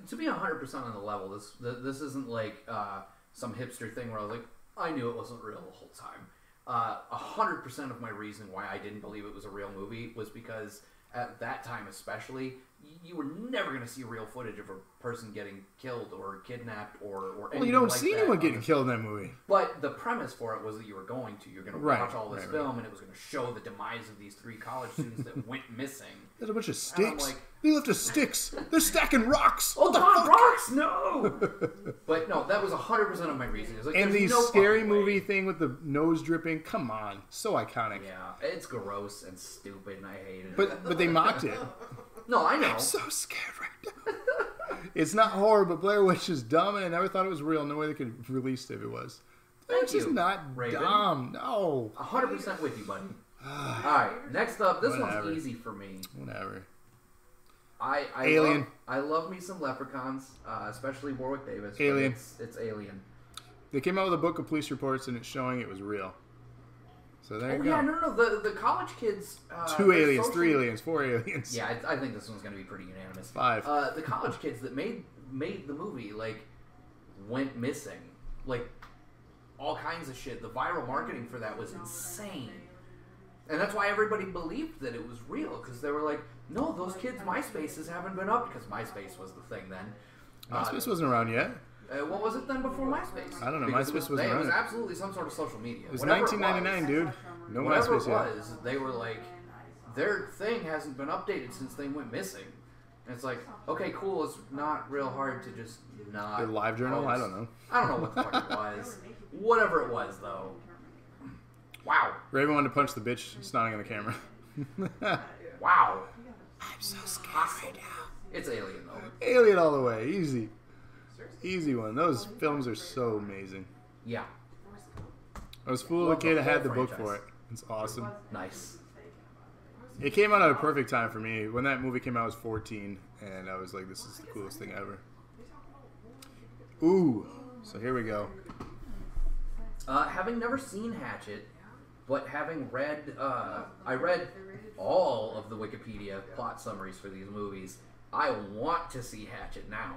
To be 100% on the level, this isn't like some hipster thing where I was like, I knew it wasn't real the whole time. 100% of my reason why I didn't believe it was a real movie was because at that time especially, you were never going to see real footage of a person getting killed or kidnapped or anything. Well, you don't like see that anyone getting killed in that movie. But the premise for it was that you were going to. You're going to watch all this right. film, and it was going to show the demise of these 3 college students that went missing. There's a bunch of sticks. Like, they left us sticks. They're stacking rocks. Oh, What the God, fuck? rocks! No! But no, that was 100% of my reasoning. Like, And the no scary fucking way. movie thing with the nose dripping. Come on, so iconic. Yeah, it's gross and stupid, and I hate it. But they mocked it. No, I know. I'm so scared right now. It's not horror, but Blair Witch is dumb, and I never thought it was real. No way they could have released it if it was. Blair Witch is not Raven. dumb. No. 100% with you, buddy. Alright, next up. This Whatever. one's easy for me. Whatever. Alien. I love me some Leprechauns, especially Warwick Davis. but Alien. It's Alien. They came out with a book of police reports, and it's showing it was real. So there you go. Yeah, no. The college kids. 2 they're aliens, socially- 3 aliens, 4 aliens. Yeah, I think this one's going to be pretty unanimous. 5. The college kids that made the movie went missing, all kinds of shit. The viral marketing for that was insane, and that's why everybody believed that it was real because they were like, "No, those kids' MySpaces haven't been up because MySpace was the thing then." MySpace wasn't around yet. What was it then before MySpace? I don't know. Because MySpace it wasn't around was yet. absolutely some sort of social media. It was Whatever 1999, dude. No Whatever MySpace it yet. was, they were like, their thing hasn't been updated since they went missing. And it's like, okay, cool. It's not real hard to just not. Their live journal? post. I don't know. I don't know what the fuck it was. Whatever it was, though. Wow. Raven wanted to punch the bitch snotting on the camera. Wow. I'm so scared right now. It's Alien, though. Alien all the way. Easy. Easy one. Those films are so amazing. Yeah. I was fool of a Love the kid that had whole the book franchise. for it. It's awesome. Nice. It came out at a perfect time for me. When that movie came out, I was 14, and I was like, this is the coolest thing ever. Ooh. So here we go. Having never seen Hatchet, but having read, I read all of the Wikipedia plot summaries for these movies. I want to see Hatchet now.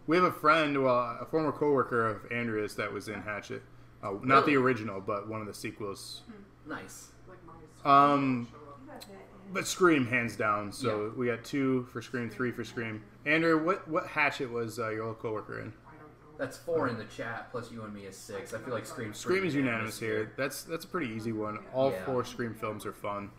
We have a friend, a former coworker of Andrea's that was in Hatchet. Not the original, but one of the sequels. Nice. But Scream, hands down. So Yeah. we got 2 for Scream, 3 for Scream. Andrea, what Hatchet was your old coworker in? That's 4 in the chat, plus you and me is 6. I feel like Scream's Scream pretty is unanimous here. That's a pretty easy one. All Yeah. 4 Scream films are fun.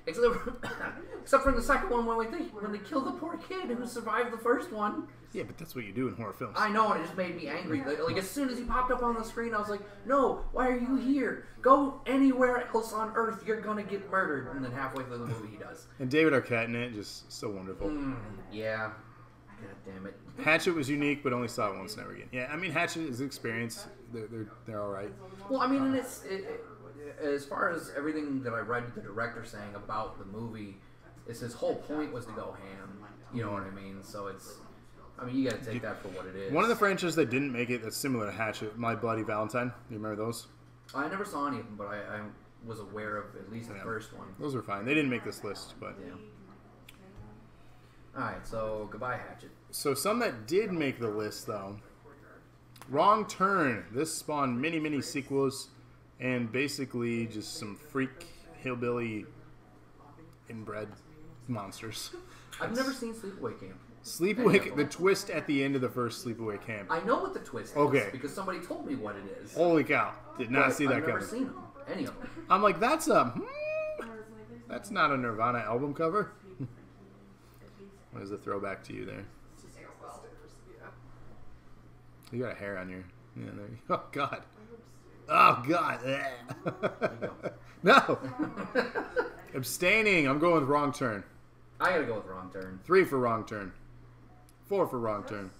Except for in the second one when they kill the poor kid who survived the first one. Yeah, but that's what you do in horror films. I know, and it just made me angry. Like as soon as he popped up on the screen, I was like, "No, why are you here? Go anywhere else on Earth. You're gonna get murdered." And then halfway through the movie, he does. And David Arquette in it, just so wonderful. Yeah. God damn it. Hatchet was unique, but only saw it once, never again. Yeah, I mean, Hatchet is an experience. They're all right. Well, I mean, and as far as everything that I read the director saying about the movie, it's his whole point was to go ham. You know what I mean? So it's, I mean, you got to take that for what it is. One of the franchises that didn't make it that's similar to Hatchet, My Bloody Valentine. Do you remember those? I never saw any of them, but I was aware of at least the first one. Those were fine. They didn't make this list, but Yeah. All right, so goodbye, Hatchet. so some that did make the list though. Wrong Turn. This spawned many sequels, and basically just some freak hillbilly inbred monsters. I've never seen Sleepaway Camp. Sleepaway. The twist at the end of the first Sleepaway Camp. I know what the twist is Okay. because somebody told me what it is. Holy cow! Did not but see that I've never coming. seen them, any of them. I'm like, that's that's not a Nirvana album cover. What is the throwback to you there? You got a hair on your. Yeah, there you go. Oh God. Oh God. No. Abstaining. I'm going with Wrong Turn. I gotta go with Wrong Turn. 3 for Wrong Turn. 4 for Wrong Turn.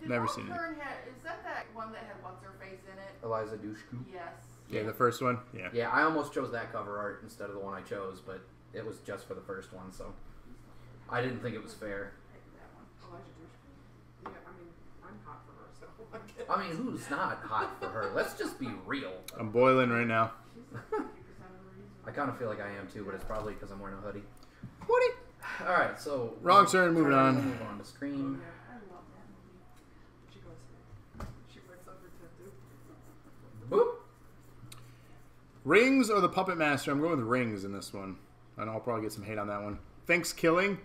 Did Never Wrong seen it. Turn is that one that had what's her face in it? Eliza Dushku. Yes. Yeah, the first one. Yeah. Yeah, I almost chose that cover art instead of the one I chose, but it was just for the first one, so I didn't think it was fair. Elijah Dushku. Yeah, I mean, I'm hot for her, so. I mean, who's not hot for her? Let's just be real. I'm boiling right now. I kind of feel like I am too, but it's probably because I'm wearing a hoodie. Hoodie. All right, so Wrong Turn. Moving on. Move on to Scream. I love that movie. She goes, she breaks up her tattoo. Boop. Rings or the Puppet Master? I'm going with Rings in this one. I know I'll probably get some hate on that one. Thanksgiving.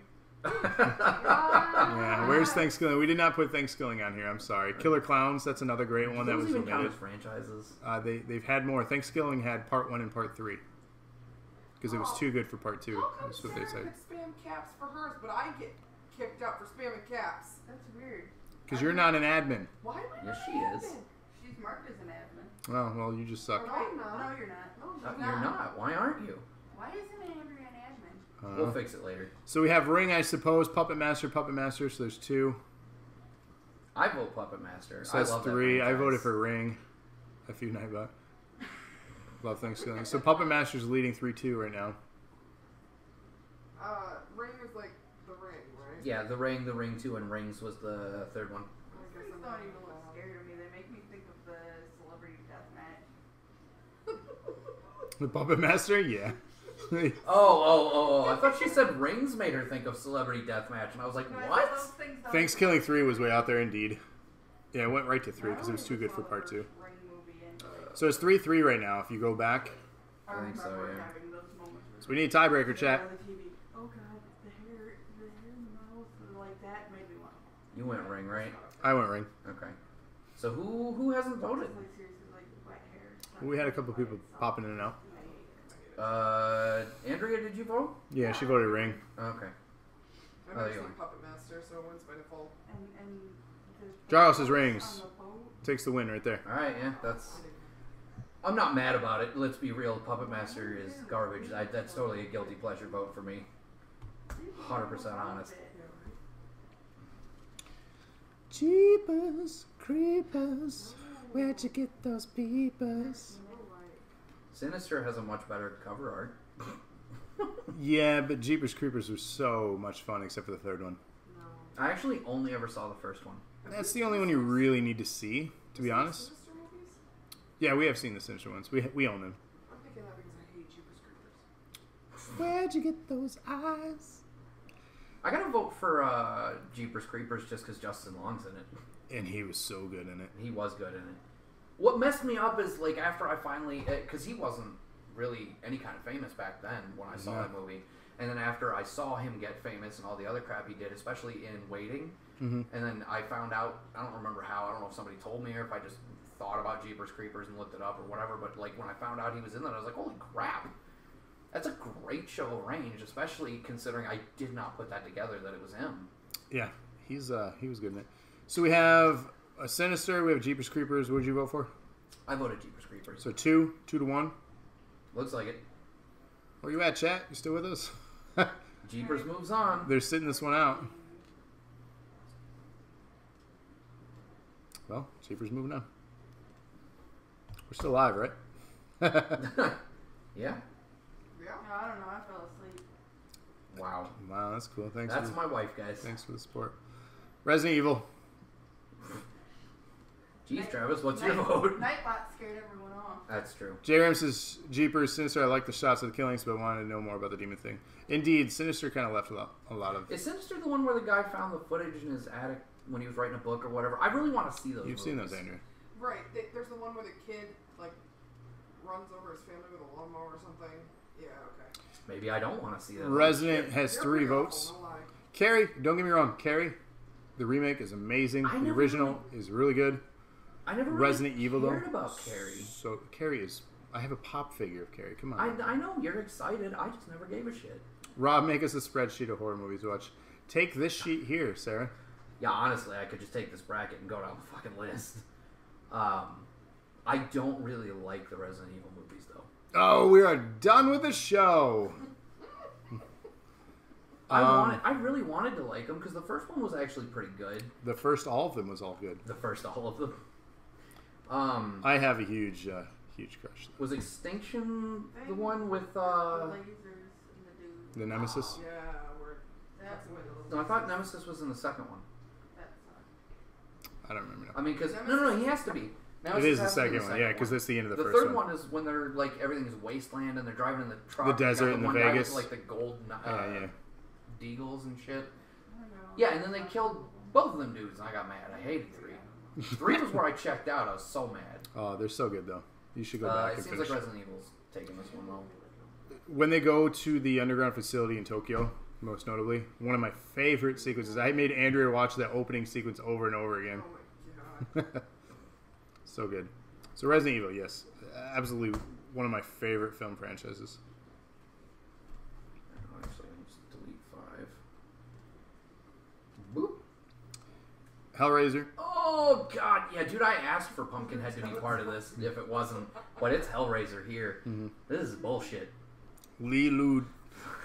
Yeah, where's Thanksgiving? We did not put Thanksgiving on here. I'm sorry. Killer Clowns. That's another great one that was even count omitted. as franchises. They've had more. Thanksgiving had part 1 and part 3 because it was too good for part 2. How come That's what they Sarah said. could spam caps for hers, but I get kicked out for spamming caps? That's weird. Because you're not an admin. Why am I Yes, not she an is. admin? She's marked as an admin. Oh, well, you just suck. No, I'm not. No, you're not. No, I'm You're not. Why aren't you? Why isn't Andrew an admin? We'll fix it later. So we have Ring, I suppose. Puppet Master. So there's 2. I vote Puppet Master. So that's I love that 3. I franchise. voted for Ring. A few night butt. Love Thanksgiving. So Puppet Master's leading 3-2 right now. Ring is like the ring, right? Yeah, The Ring 2, and Rings was the third one. I guess These I'm don't not even gonna look follow. scared of me. They make me think of the Celebrity Deathmatch. The Puppet Master? Yeah. Oh! I thought she said Rings made her think of Celebrity Deathmatch, and I was like, No, I what? thought those things don't Thanksgiving 3 was way out there indeed. Yeah, it went right to 3 because it was too good for part 2. Ring movie and, So it's 3-3 right now if you go back. I think so, remember yeah. having those moments So we need a tiebreaker, chat. on the TV. Oh god, the hair in the mouth, like that made me want. You went Ring, right? I went Ring. Okay. So who hasn't voted? Like seriously, like wet hair. We had a couple people popping in and out. Andrea, did you vote? Yeah, she voted Ring. Okay. I've Oh, never you seen are. Puppet Master, so it wins by default. And Giles' Rings. on the boat. Takes the win right there. Alright, yeah, that's... I'm not mad about it. Let's be real. Puppet Master is garbage. That's totally a guilty pleasure vote for me. 100% honest. Jeepers, creepers, where'd you get those peepers? Sinister has a much better cover art. Yeah, but Jeepers Creepers was so much fun except for the third one. I actually only ever saw the first one. That's the only one you really need to see, to be honest. Sinister movies? Yeah, we have seen the Sinister ones. We own them. I'm thinking that because I hate Jeepers Creepers. Where'd you get those eyes? I gotta vote for Jeepers Creepers just because Justin Long's in it. And he was so good in it. He was good in it. What messed me up is, like, after I finally... Because he wasn't really any kind of famous back then when I saw that movie. And then after I saw him get famous and all the other crap he did, especially in Waiting, and then I found out, I don't remember how, I don't know if somebody told me or if I just thought about Jeepers Creepers and looked it up or whatever, but, like, when I found out he was in that, I was like, holy crap. That's a great show of range, especially considering I did not put that together that it was him. Yeah, he was good in it. So we have a Sinister, we have Jeepers Creepers. What did you vote for? I voted Jeepers Creepers. So 2 to 1. Looks like it. Where you at, chat? You still with us? Jeepers moves on. They're sitting this one out. Well, Jeepers moving on. We're still live, right? Yeah. Yeah. No, I don't know. I fell asleep. Wow. Wow, that's cool. Thanks. That's for, my wife, guys. Thanks for the support. Resident Evil. Jeez, Travis, what's your vote? Nightbot scared everyone off. That's true. J-Ram says, Jeepers, Sinister, I like the shots of the killings, but wanted to know more about the demon thing. Indeed, Sinister kind of left a lot of... Is Sinister the one where the guy found the footage in his attic when he was writing a book or whatever? I really want to see those. You've seen those, Andrew. Right. There's the one where the kid, like, runs over his family with a lawnmower or something. Yeah, okay. Maybe I don't want to see that. Resident has They're 3 pretty votes. awful, no lie. Carrie, don't get me wrong, Carrie, the remake is amazing. I The never original is really good. I never Resident really Evil, cared though. about Carrie. So, Carrie is... I have a pop figure of Carrie. Come on. I know you're excited. I just never gave a shit. Rob, make us a spreadsheet of horror movies to watch. Take this sheet here, Sarah. Yeah, honestly, I could just take this bracket and go down the fucking list. I don't really like the Resident Evil movies, though. Oh, we are done with the show. I really wanted to like them because the first one was actually pretty good. The first, all of them was all good. The first, all of them. I have a huge crush. Was Extinction the one with The lasers and the dude. The Nemesis. Yeah, we're... That's the way the little... No, I thought Nemesis was in the second one. That sucked. I don't remember. I mean, because no, he has to be. Nemesis It is the has to be second one, yeah, because that's the end of the The first third one. one is when they're like everything is wasteland and they're driving in the truck. The desert You got in the one guy Vegas. with, like the gold Yeah. deagles and shit. I don't know. Yeah, and then they killed both of them dudes, and I got mad. I hated 3. 3 was where I checked out. I was so mad. Oh, they're so good though. You should go back It and seems finish. like Resident Evil's taking this one though. when they go to the underground facility in Tokyo, most notably, one of my favorite sequences. I made Andrea watch that opening sequence over and over again. Oh my god. So good. So Resident Evil, yes. Absolutely one of my favorite film franchises. Actually, I'll just delete 5. Boop. Hellraiser. Oh, God. Yeah, dude, I asked for Pumpkinhead to be part of this if it wasn't. But it's Hellraiser here. Mm-hmm. This is bullshit. Lee Lude.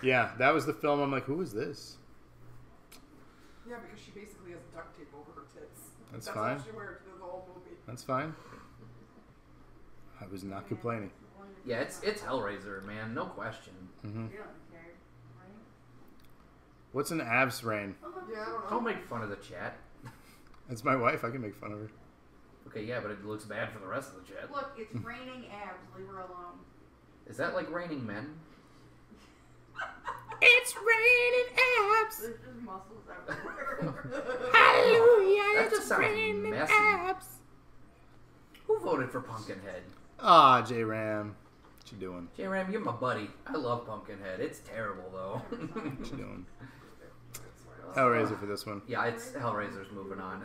Yeah, that was the film. I'm like, who is this? Yeah, because she basically has duct tape over her tits. That's fine. All she wears through the whole movie. That's fine. I was not complaining. Yeah, it's Hellraiser, man. No question. Mm-hmm. You don't care, right? What's an abs rain? Yeah, I don't know. Don't make fun of the chat. That's my wife. I can make fun of her. Okay, yeah, but it looks bad for the rest of the chat. Look, it's raining abs. Leave her alone. Is that like Raining Men? It's raining abs. There's just muscles everywhere. Hallelujah. That just sounds messy. Who voted for Pumpkinhead? Ah, J-Ram. What you doing? J-Ram, you're my buddy. I love Pumpkinhead. It's terrible, though. What you doing? Hellraiser for this one. Yeah, it's Hellraiser's moving on.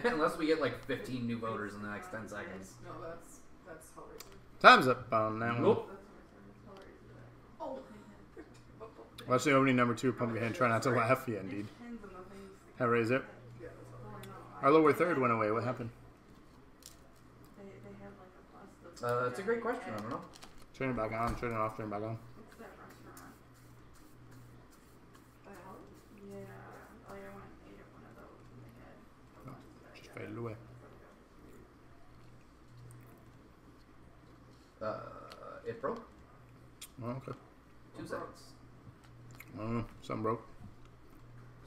Unless we get like 15 new voters in the next 10 seconds. No, that's Hellraiser. Time's up on that one. Nope. Oh. Watch the opening number 2, Pumpkinhead. Try not to laugh. Yeah, indeed. Hellraiser. Yeah, that's Hellraiser. Our lower third went away. What happened? They have like a plus. That's a great question. I don't know. Turn it back on. Turn it off. Turn it back on. What's that restaurant? The hell? Yeah. Oh, yeah, I went and ate at one of those and they had a bunch of that. Just faded away. It broke. Oh, okay. 2 seconds. Something broke.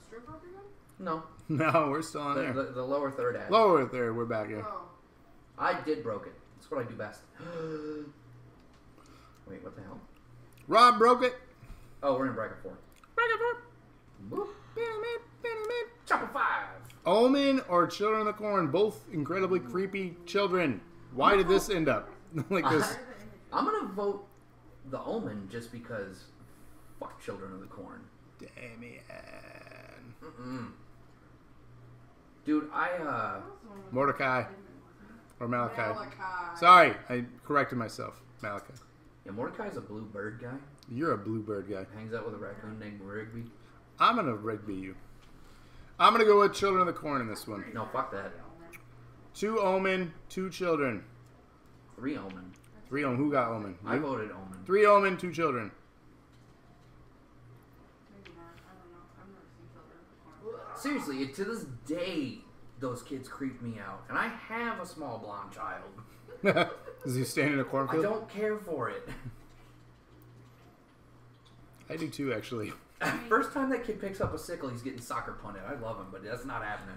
String broke again? No. No, we're still on there. The lower third ad. Lower third. We're back here. Oh. I did broke it. That's what I do best. Wait, what the hell? Rob broke it. Oh, we're in bracket 4. Boop. Chopper 5. Omen or Children of the Corn, both incredibly creepy children. Why did this end up like this? I'm gonna vote the Omen just because fuck Children of the Corn. Damien. Mm-mm. Dude, Mordecai. Or Malachi. Malachi. Sorry, I corrected myself. Malachi. yeah, Mordecai's a blue bird guy. You're a bluebird guy. Hangs out with a raccoon named Rigby. I'm gonna Rigby you. I'm gonna go with Children of the Corn in this one. No, fuck that. 2 Omen, 2 children. 3 Omen. 3 Omen. Who got Omen? I You? voted Omen. 3 Omen, 2 children. Maybe not. I don't know. I've never seen Children of the Corn. Seriously, to this day, those kids creep me out. And I have a small blonde child. Does he stand in a I cornfield? don't care for it. I do too, actually. First time that kid picks up a sickle, he's getting soccer punted. I love him, but that's not happening.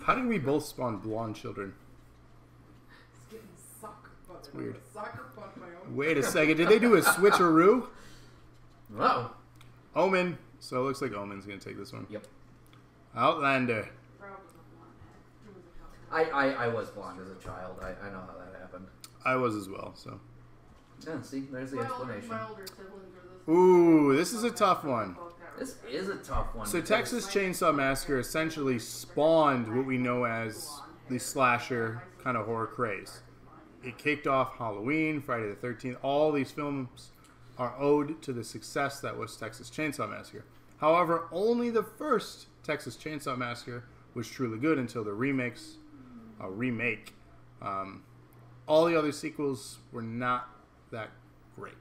How did we both spawn blonde children? He's getting soccer punted. weird. Soccer punt my own. Wait a second. Did they do a switcheroo? Whoa. Omen. So it looks like Omen's going to take this one. Yep. Outlander. Rob was a blonde head. He was a color. I was blonde as a child. I know how that happened. I was as well, so. Yeah, see, there's the explanation. My older siblings were this. Ooh, this is a tough one. This is a tough one. So because- Texas Chainsaw Massacre essentially spawned what we know as the slasher kind of horror craze. It kicked off Halloween, Friday the 13th. All these films are owed to the success that was Texas Chainsaw Massacre. However, only the first Texas Chainsaw Massacre was truly good until the remake. All the other sequels were not that great.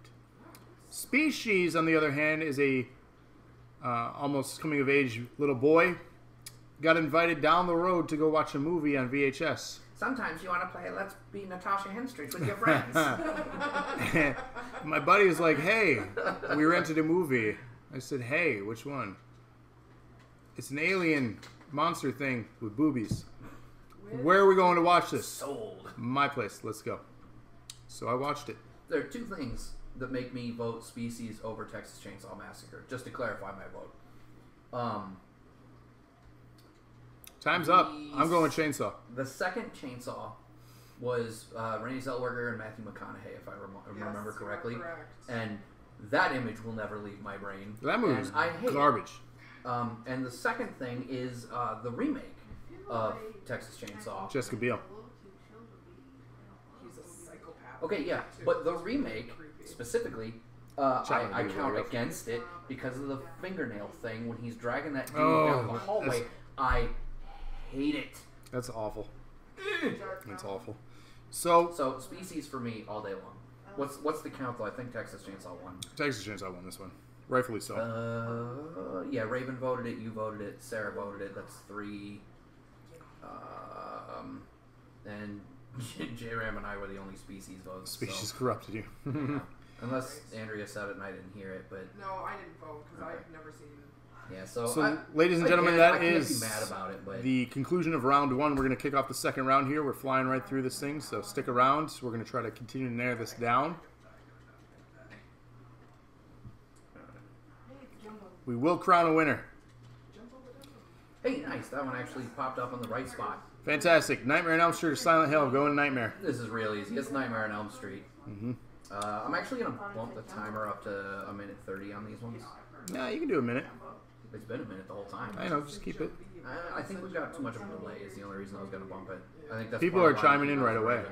Species, on the other hand, is a almost coming of age little boy. Got invited down the road to go watch a movie on VHS. Sometimes you want to play Let's Be Natasha Henstridge with your friends. My buddy was like, "Hey, we rented a movie." I said, "Hey, which one?" It's an alien monster thing with boobies. Where are we going to watch this? Sold. My place. Let's go. So I watched it. There are 2 things that make me vote Species over Texas Chainsaw Massacre, just to clarify my vote. Time's up. I'm going Chainsaw. The second Chainsaw was Renee Zellweger and Matthew McConaughey, if I remember Yes, correctly. correct. And That image will never leave my brain. That movie And is I hate it. garbage. And the second thing is the remake of Texas Chainsaw. Jessica Biel. He's a psychopath. Okay, yeah, but the remake specifically, I count against it because of the fingernail thing when he's dragging that dude down the hallway. I hate it. That's awful. That's awful. So Species for me all day long. What's the count though? I think Texas Chainsaw won. Texas Chainsaw won this one, rightfully so. Yeah, Raven voted it. You voted it. Sarah voted it. That's 3. And J-Ram and I were the only Species votes. Species corrupted you. Yeah. Unless Andrea said it and I didn't hear it, but No, I didn't vote because I've never seen it. yeah. So ladies and gentlemen, I that can't is be mad about it, but the conclusion of round 1. We're going to kick off the second round here. We're flying right through this thing, so stick around. We're going to try to continue to narrow this down. We will crown a winner. hey, nice. That one actually popped up on the right spot. Fantastic. Nightmare on Elm Street or Silent Hill? Going to Nightmare. This is real easy. It's Nightmare on Elm Street. I'm actually going to bump the timer up to 1:30 on these ones. Yeah, you can do a minute. It's been a minute the whole time. I know, just keep it. I think we've got too much of a delay is the only reason I was going to bump it. I think that's People part are of why chiming in right away. Raven.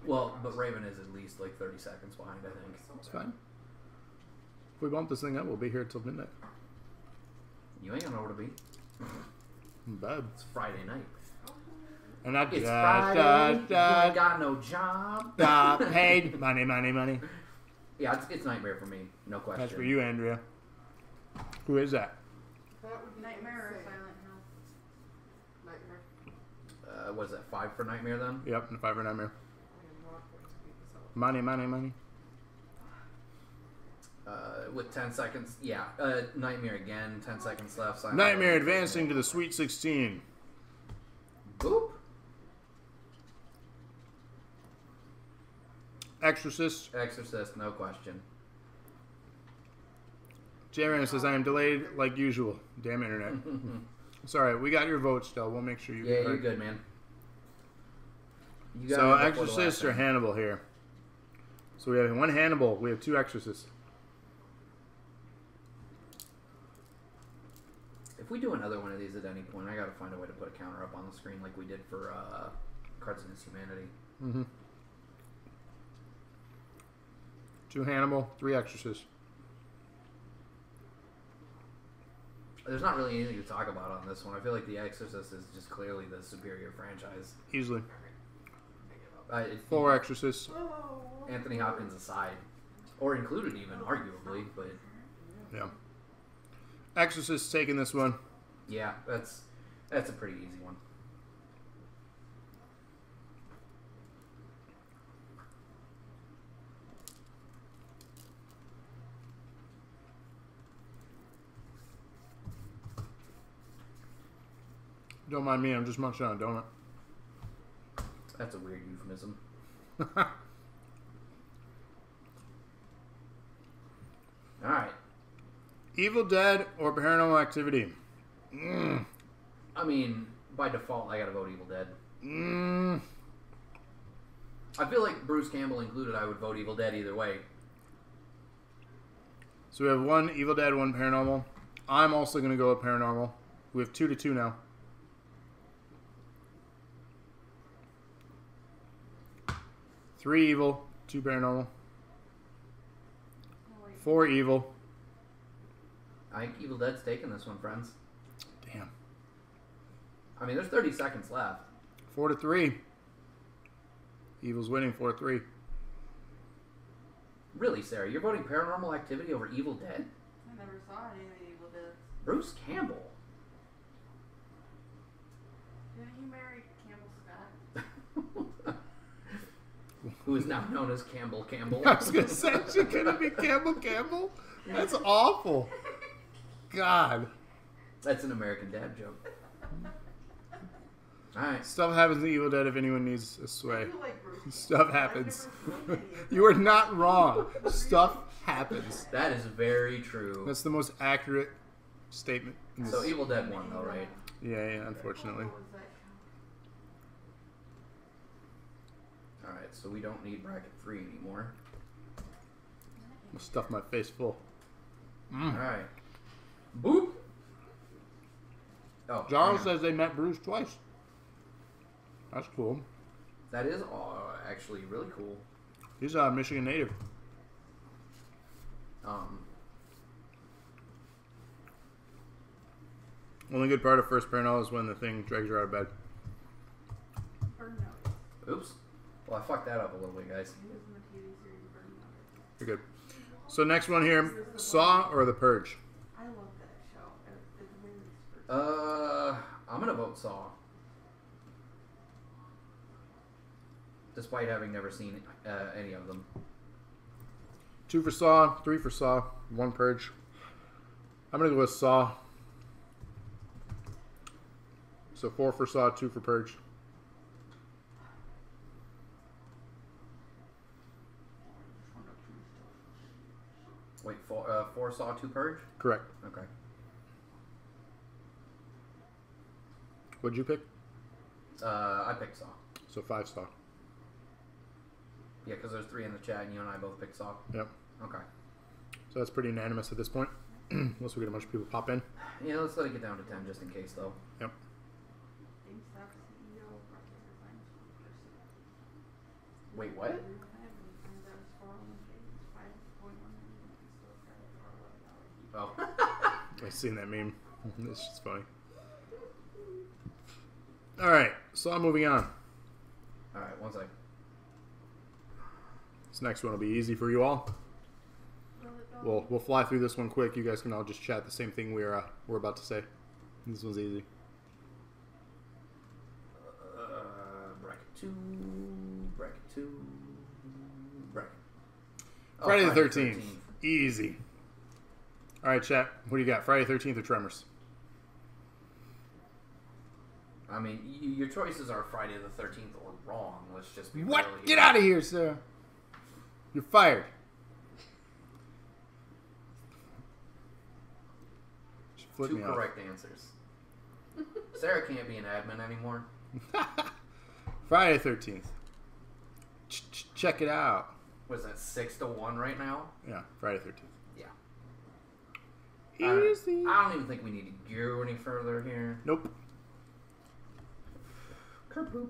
Well, but Raven is at least like 30 seconds behind, I think. It's fine. If we bump this thing up, we'll be here till midnight. You ain't gonna know where to be. Bad. It's Friday night. And I It's Friday. You ain't got no job. Paid. Money. Yeah, it's Nightmare for me. No question. That's for you, Andrea. Who is that? That would be Nightmare or insane. Silent Hill? Nightmare. What is that, 5 for Nightmare then? Yep, and 5 for Nightmare. I am not going to beat this up. Money. With 10 seconds. Yeah. Nightmare again. 10 seconds left. Silent Nightmare Hill. advancing to the Sweet 16. Boop. Exorcist. Exorcist, no question. J-Ram says, I am delayed like usual. Damn internet. Sorry, we got your votes, though. We'll make sure you Yeah, get you're heard. good, man. You got So, it before the Exorcist last or time. Hannibal here? So we have 1 Hannibal. We have 2 Exorcists. If we do another one of these at any point, I gotta find a way to put a counter up on the screen like we did for Cards Against Humanity. 2 Hannibal, 3 Exorcists. There's not really anything to talk about on this one. I feel like The Exorcist is just clearly the superior franchise. Easily. 4 4 Exorcists. Anthony Hopkins aside, or included even, arguably, but Yeah. Exorcist taking this one. yeah, that's a pretty easy one. Don't mind me, I'm just munching on a donut. That's a weird euphemism. All right. Evil Dead or Paranormal Activity? I mean, by default, I gotta vote Evil Dead. I feel like Bruce Campbell included, I would vote Evil Dead either way. So we have 1 Evil Dead, 1 Paranormal. I'm also going to go with Paranormal. We have 2-2 now. 3 Evil, 2 Paranormal. 4 Evil. I think Evil Dead's taking this one, friends. Damn. I mean, there's 30 seconds left. 4-3. Evil's winning 4-3. Really, Sarah, you're voting Paranormal Activity over Evil Dead? I never saw any of the Evil Dead. Bruce Campbell. Didn't he marry Campbell Scott? Who is now known as Campbell. I was going to say, she couldn't be Campbell? That's awful. God. That's an American Dad joke. Alright. Stuff happens in Evil Dead if anyone needs a sway. I feel like Bruce. Stuff happens. You are not wrong. Stuff happens. That is very true. That's the most accurate statement. in this. So Evil Dead won, though, right? Yeah, unfortunately. What was that? Alright, so we don't need bracket 3 anymore. I'll stuff my face full. Alright. Boop! Oh, Jarl hang on. says they met Bruce twice. That's cool. That is actually really cool. He's a Michigan native. Only good part of First Paranormal is when the thing drags her out of bed. Burnout. Oops. Well, I fucked that up a little bit, guys. He was in the TV series Burnout. You're good. So next one here, Saw or The Purge? I love that show. It's really super. I'm gonna vote Saw. Despite having never seen any of them. 2 for Saw, 3 for Saw, 1 Purge. I'm gonna go with Saw. So 4 for Saw, 2 for Purge. Wait, 4 Saw, 2 Purge? Correct. Okay. What'd you pick? I picked Saw. So 5 Saw. Yeah, because there's 3 in the chat, and you and I both picked Saw. Yep. Okay. So that's pretty unanimous at this point. Unless we get a bunch of people pop in. Yeah, let's let it get down to 10 just in case, though. Yep. GameStop CEO Russell resigns from pursuit. Wait, what? Turns out his 401k is $5.1 million and still got a $11 heat. Oh. I've seen that meme. It's just funny. Alright, Saw moving on. Alright, one sec. This next one will be easy for you all. We'll fly through this one quick. You guys can all just chat the same thing we're about to say. This one's easy. Bracket 2. Bracket 2. Bracket. Oh, Friday the 13th. Easy. Alright, chat. What do you got? Friday the 13th or Tremors? I mean, your choices are Friday the 13th or wrong. Let's just be What? real here. Get out of here, sir. You're fired. She flipped 2 me off. correct answers. Sarah can't be an admin anymore. Friday the 13th. Check it out. What is that, 6-1 right now? Yeah, Friday the 13th. Yeah. Easy. I don't even think we need to go any further here. Nope. Kerpoop.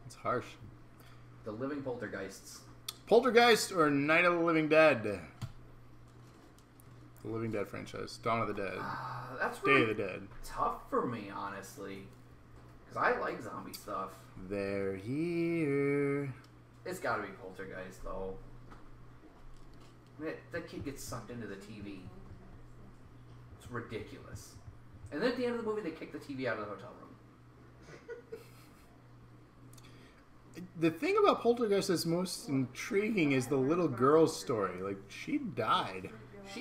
It's harsh. The Living Poltergeists. Poltergeist or Night of the Living Dead? The Living Dead franchise. Dawn of the Dead. That's Day really of the Dead. tough for me, honestly. Because I like zombie stuff. They're here. It's got to be Poltergeist, though. That kid gets sucked into the TV. It's ridiculous. And then at the end of the movie, they kick the TV out of the hotel room. The thing about Poltergeist that's most intriguing is the little girl's story. Like, she died.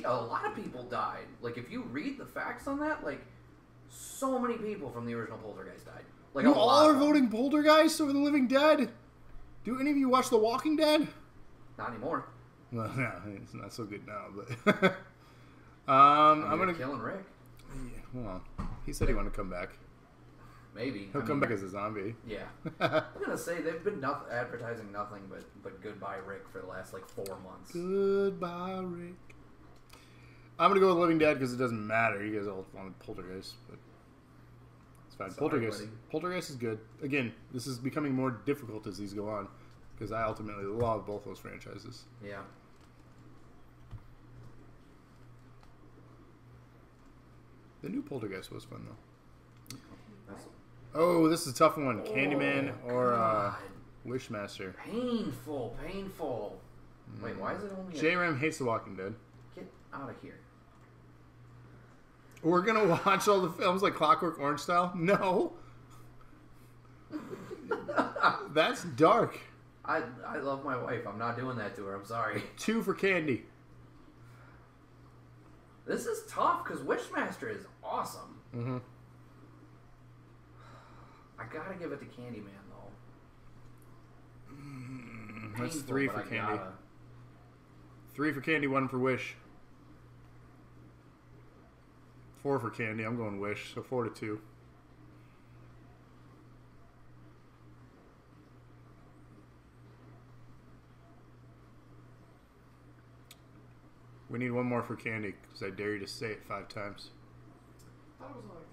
A lot of people died. Like, if you read the facts on that, like, so many people from the original Poltergeist died. Like, You a all lot are of them. voting Poltergeist over the Living Dead? Do any of you watch The Walking Dead? Not anymore. Well, yeah, it's not so good now, but... I'm gonna... Killing Rick. Yeah, well, he said he wanted to come back. Maybe. He'll come back as a zombie. Yeah. I'm gonna say they've been advertising nothing but Goodbye Rick for the last, like, 4 months. Goodbye, Rick. I'm gonna go with Living Dead because it doesn't matter. You guys all wanted Poltergeist, but it's fine. Sorry, Poltergeist. buddy. Poltergeist is good. Again, this is becoming more difficult as these go on because I ultimately love both those franchises. Yeah. The new Poltergeist was fun though. That's Oh, this is a tough one. Candyman or God. Wishmaster. Painful. Wait, why is it only J-Ram hates The Walking Dead. Get out of here. We're gonna watch all the films like Clockwork Orange style? No. That's dark. I love my wife. I'm not doing that to her. I'm sorry. 2 for Candy. This is tough because Wishmaster is awesome. Mm-hmm. I gotta give it to Candyman though. That's Painful, 3 but for I Candy. gotta. 3 for Candy, 1 for Wish. 4 for Candy. I'm going Wish, so 4-2. We need one more for Candy, because I dare you to say it 5 times. I thought it was only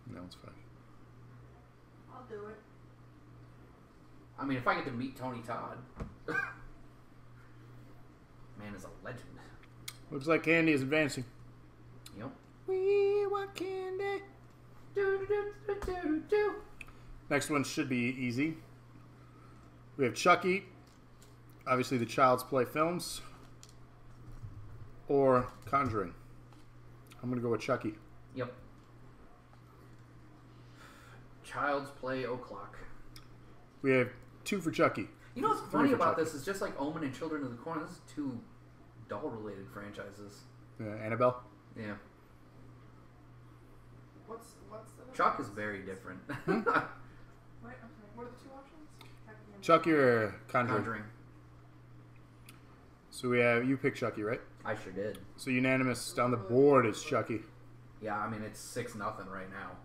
3. No, it's 5. I'll do it. I mean, if I get to meet Tony Todd, man is a legend. Looks like Candy is advancing. Yep. We want Candy. Next one should be easy. We have Chucky, obviously the Child's Play films, or Conjuring. I'm going to go with Chucky. Yep. Child's Play o'clock. We have 2 for Chucky. You know what's 3 funny for about Chucky. this is just like Omen and Children of the Corn. This is 2 doll-related franchises. Annabelle? Yeah. What's the Chuck is very different. Wait, I'm sorry. What are the 2 options? Chucky or Conjuring? Conjuring. So we have, you pick Chucky, right? I sure did. So unanimous down the board is Chucky. Yeah, I mean, it's 6-0 right now.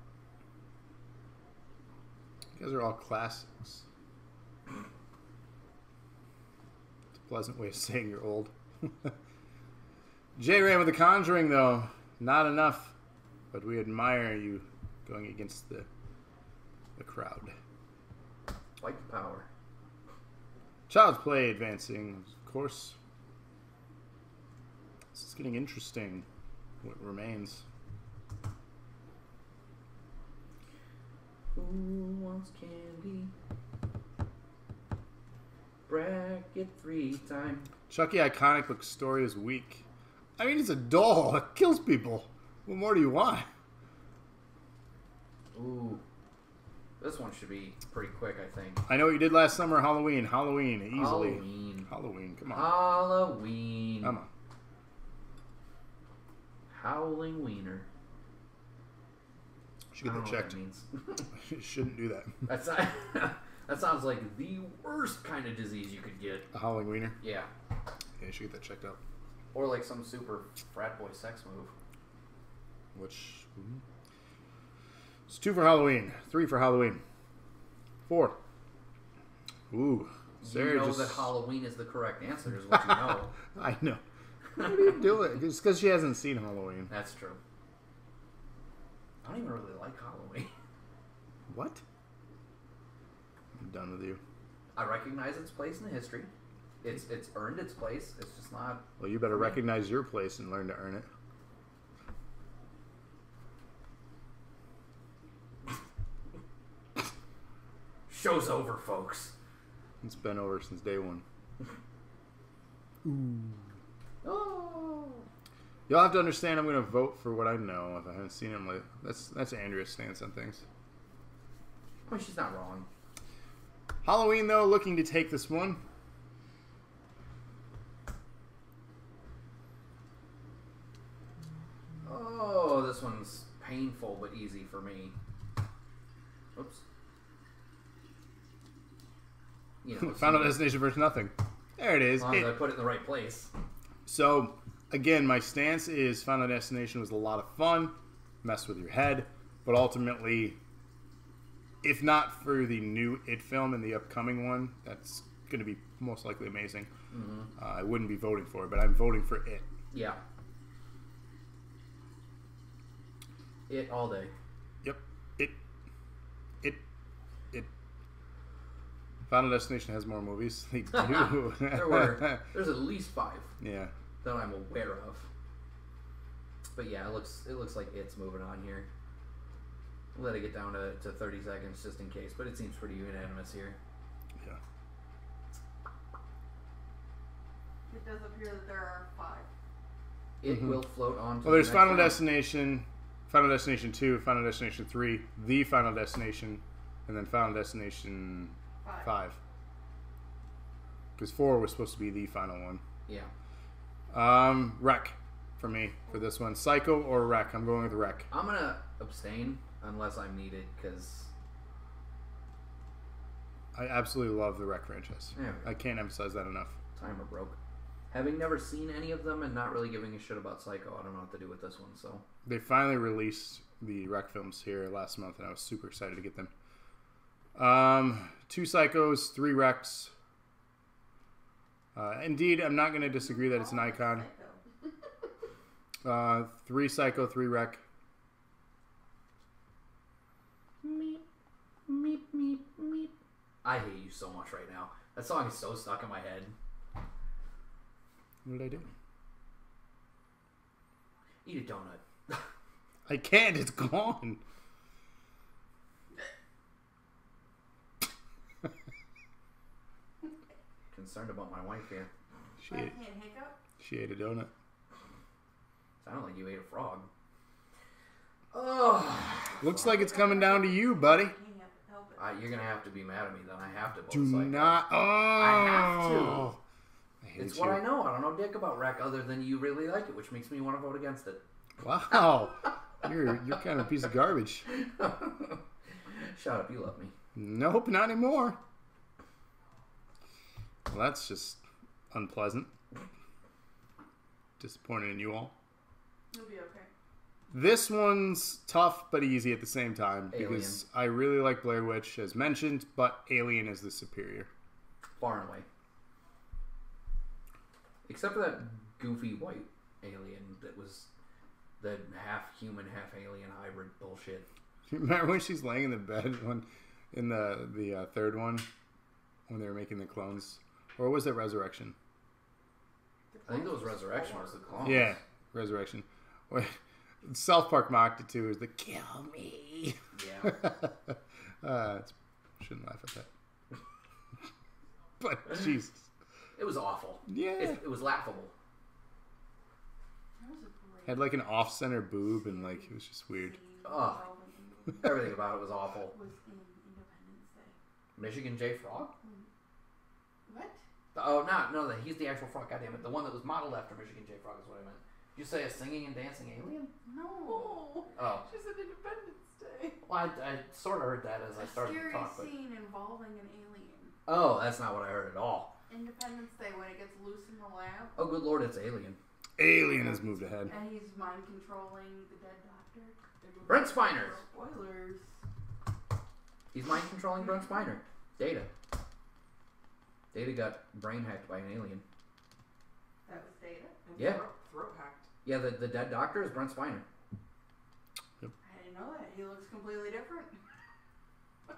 You guys are all classics. It's a pleasant way of saying you're old. J-Ram with The Conjuring, though. Not enough. But we admire you going against the crowd. Like the power. Child's Play advancing, of course. This is getting interesting. What remains? Who wants candy? Bracket 3 time. Chucky iconic, but story is weak. I mean, it's a doll. It kills people. What more do you want? Ooh. This one should be pretty quick, I think. I know what you did last summer. Halloween. Halloween. Easily. Halloween. Halloween. Come on. Halloween. Come on. Howling wiener. Should get I that don't know what checked. that means. You shouldn't do that. That's not, that sounds like the worst kind of disease you could get. A howling wiener. Yeah. Yeah, you should get that checked out. Or like some super frat boy sex move. Which... It's 2 for Halloween. 3 for Halloween. 4. Ooh. Sarah You know just... that Halloween is the correct answer, is what you know. I know. What are you doing? It's because she hasn't seen Halloween. That's true. I don't even really like Halloween. What? I'm done with you. I recognize its place in history. It's earned its place. It's just not... Well, you better recognize your place and learn to earn it. Show's over, folks. It's been over since day 1. Oh. You'll have to understand I'm going to vote for what I know if I haven't seen him. Like, that's Andrea's stance on things. I mean, she's not wrong. Halloween, though, looking to take this one. Oh, this one's painful but easy for me. Oops. You know, Final Destination versus Nothing. There it is. as long as I put it in the right place. So, again, my stance is Final Destination was a lot of fun, mess with your head, but ultimately, if not for the new It film and the upcoming one, that's going to be most likely amazing. Mm-hmm. I wouldn't be voting for it, but I'm voting for It. Yeah. It all day. Yep. It. Final Destination has more movies. They do. There's at least 5. Yeah. That I'm aware of. But yeah, it looks like it's moving on here. Let it get down to 30 seconds just in case, but it seems pretty unanimous here. Yeah. It does appear that there are 5. It will float on to Well, there's the next Final round. Destination, Final Destination 2, Final Destination 3, The Final Destination, and then Final Destination 5. Because 4 was supposed to be the final one. Yeah. Wreck for me for this one. Psycho or Wreck? I'm going with Wreck. I'm going to abstain unless I'm needed because... I absolutely love the Wreck franchise. Yeah. I can't emphasize that enough. Timer broke. Having never seen any of them and not really giving a shit about Psycho, I don't know what to do with this one, so... They finally released the Wreck films here last month, and I was super excited to get them. 2 Psychos, 3 Wrecks. Indeed, I'm not going to disagree that it's an icon. 3 Psycho, 3 Wreck. Meep, meep, meep, meep. I hate you so much right now. That song is so stuck in my head. What did I do? Eat a donut. I can't. It's gone. Concerned about my wife here. She ate, can't hiccup. she ate a donut. Sounded like you ate a frog. Oh, Looks like it's coming down to you, buddy. Can't help it. you're gonna have to be mad at me. Then I have to. Do vote Psycho. not. Oh, I have to. I hate It's you. what I know. I don't know dick about Wreck other than you really like it, which makes me want to vote against it. Wow, you're kind of a piece of garbage. Shut up, you love me. Nope, not anymore. Well, that's just unpleasant. Disappointed in you all. You'll be okay. This one's tough but easy at the same time because I really like Blair Witch, as mentioned, but Alien is the superior. Far and away. Except for that goofy white alien that was the half human, half alien hybrid bullshit. Remember when she's laying in the bed when in the third one when they were making the clones, or was it Resurrection? I think it was Resurrection. Was the clones? Yeah, Resurrection. Wait, South Park mocked it too. Is the kill me? Yeah. Shouldn't laugh at that. But Jesus, It was awful. yeah, It was laughable. That was a great had like an off-center boob and like it was just weird. scene Ugh. involving Everything about it was awful. was in Independence Day. Michigan J. Frog? What? Oh, no, he's the actual frog. Goddammit. The one that was modeled after Michigan J. Frog is what I meant. Did you say a singing and dancing alien? No. Oh. She said Independence Day. Well, I sort of heard that as I started to Scary talk. But... scene involving an alien. Oh, that's not what I heard at all. Independence Day when it gets loose in the lab. Oh, good lord, it's Alien. Alien has moved ahead. And he's mind controlling the dead doctor. Brent Spiner. Spoilers. He's mind controlling Brent Spiner. Data. Data got brain hacked by an alien. That was Data. And Yeah. Throat hacked. Yeah, the dead doctor is Brent Spiner. I didn't know that. He looks completely different.